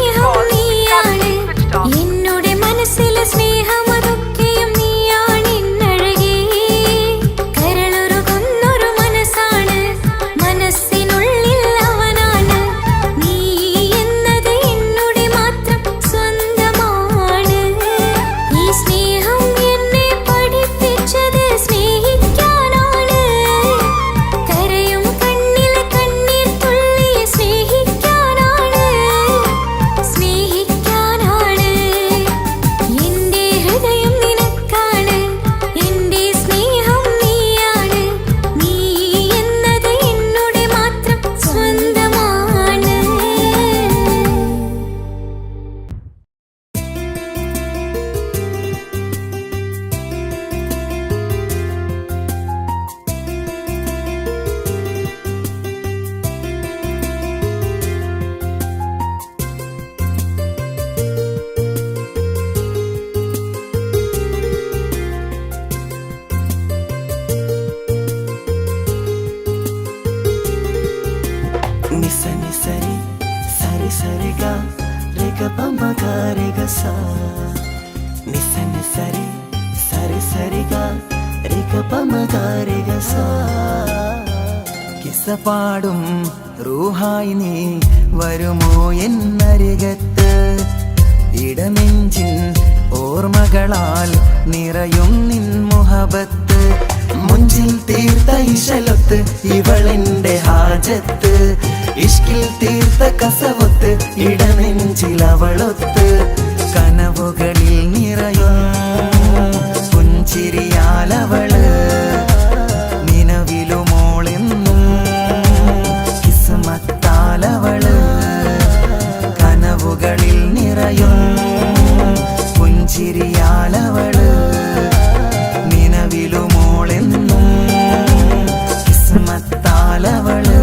സ്നേഹം നീയാണ് എന്നുടെ മനസ്സിലെ സ്നേഹം അതൊക്കെയും നീയാണ് എന്നഴകേ കരളുരുകുന്നൊരു മനസ്സാണ് മനസ്സിനുള്ളിൽ അവനാണ് നീ എന്നത് എന്നുടെ മാത്രം സ്വന്തമാണ് ഈ സ്നേഹം എന്നെ പഠിപ്പിച്ചത് സ്നേഹിക്കാനാണ് കരയും കണ്ണിലെ കണ്ണീർ തുള്ളിയെ സ്നേഹിക്കാനാണ് എന്റെ ഹൃദയം നിനക്കാണ് എന്റെ സ്നേഹം നീയാണ് നീ എന്നത് എന്നുടെ മാത്രം സ്വന്തമാണ് నిస నిసరి సరి సరిగా రేగ పమగ రేగ సా నిస నిసరి సరి సరిగా రేగ పమగ రేగ సా കിസ പാടും റൂഹായി നീ വരുമോ എന്നരികത്ത് ഇടനെഞ്ചിൻ ഓർമ്മകളാൽ നിറയും നിൻ മുഹബത്ത് മുഞ്ചിൽ തീർത്ത ഇശലൊത്ത് ഇവളെന്റെ ഹാജത്ത് ഇഷ്കിൽ തീർത്ത കസവൊത്ത് ഇടനെഞ്ചിൽ അവളൊത്ത് കനവുകളിൽ നിറയും പുഞ്ചിരിയാലവള് നിലവിലുമോളെന്നും കിസ്മത്താലവള് കനവുകളിൽ നിറയും പുഞ്ചിരിയാലവള് നിലവിലുമോളെന്നും കിസ്മത്താലവള്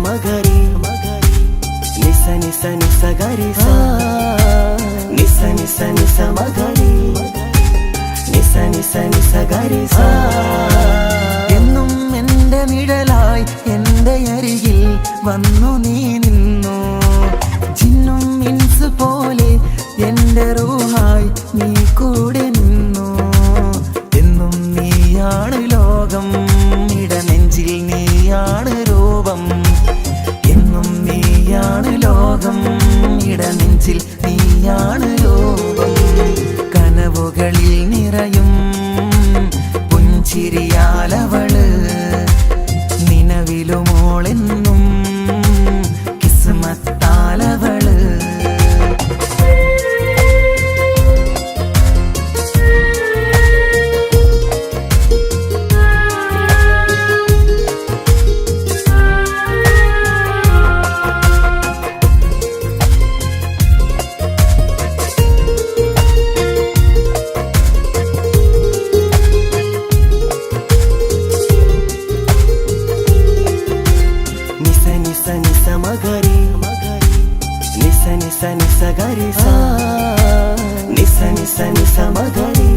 മഗരി നിസ നിസ നിസ ഗരി സ നിസ നിസ നിസ മഗരി നിസ നിസ നിസ ഗരി സ എന്നും എൻ്റെ നിഴലായി എൻ്റെ അരികിൽ വന്നു നീ നിന്നു ജിന്നും മിൻസ് പോലെ എൻ്റെ റൂഹായി നീ കൂടെ നിന്നു എന്നും നീയാണ് ലോകം ഇടനെഞ്ചിൽ നീയാണ് രൂപം എന്നും നീയാണ് ലോകം ഇടനെഞ്ചിൽ നീയാണ് രൂപം കനവുകളിൽ നിറയും പുഞ്ചിരിയാലവള് നിലവിലുമോളെന്നും കിസ്മത്താലവള് മഗരി നിസ നിസ നിസ ഗരി സ നിസ നിസ നിസ മഗരി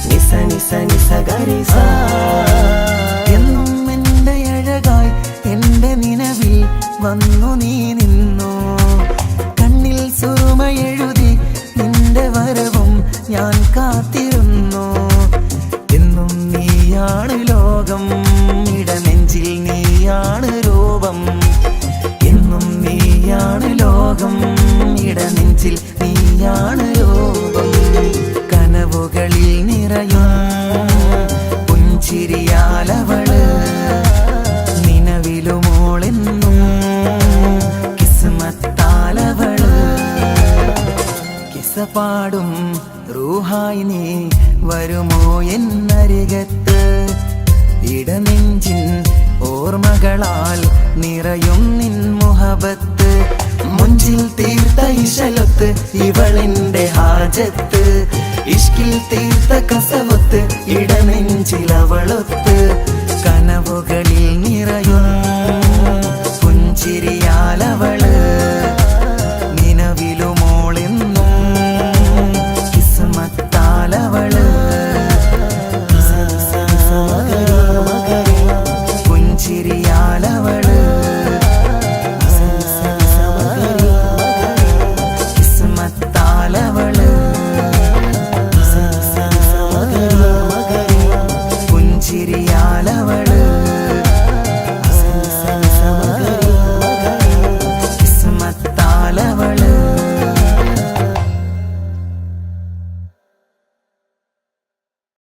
നിസ നിസ നിസ ഗരി സ എന്നും എൻ്റെ അഴകായി എൻ്റെ നിലവിൽ വന്നു നീ നിന്നു കണ്ണിൽ സുറുമയെഴുതി നിന്റെ വരവും ഞാൻ കാത്തിരുന്നു എന്നും നീയാണ് ലോകം ഇടനെഞ്ചിൽ നീയാണ് രൂപം എന്നും നീയാണ് ലോകം ഇടനെഞ്ചിൽ നീയാണ് രൂപം കനവുകളിൽ നിറയും പുഞ്ചിരിയാലവള് നിലവിലുമോളെന്നും കിസ്മത്താലവള് കിസ പാടും റൂഹായി നീ വരുമോ എന്നരികത്ത് ഇടനെഞ്ചിൻ ഓർമ്മകളാൽ നിറയും നിൻ മുഹബത്ത് മുഞ്ചിൽ തീർത്ത ഇശലൊത്ത് ഇവളെന്റെ ഹാജത്ത്, ഇഷ്കിൽ തീർത്ത കസവത്ത് ഇടനെഞ്ചിലവളൊത്ത്, കനവുകളിൽ നിറയും പുഞ്ചിരിയാലവള്.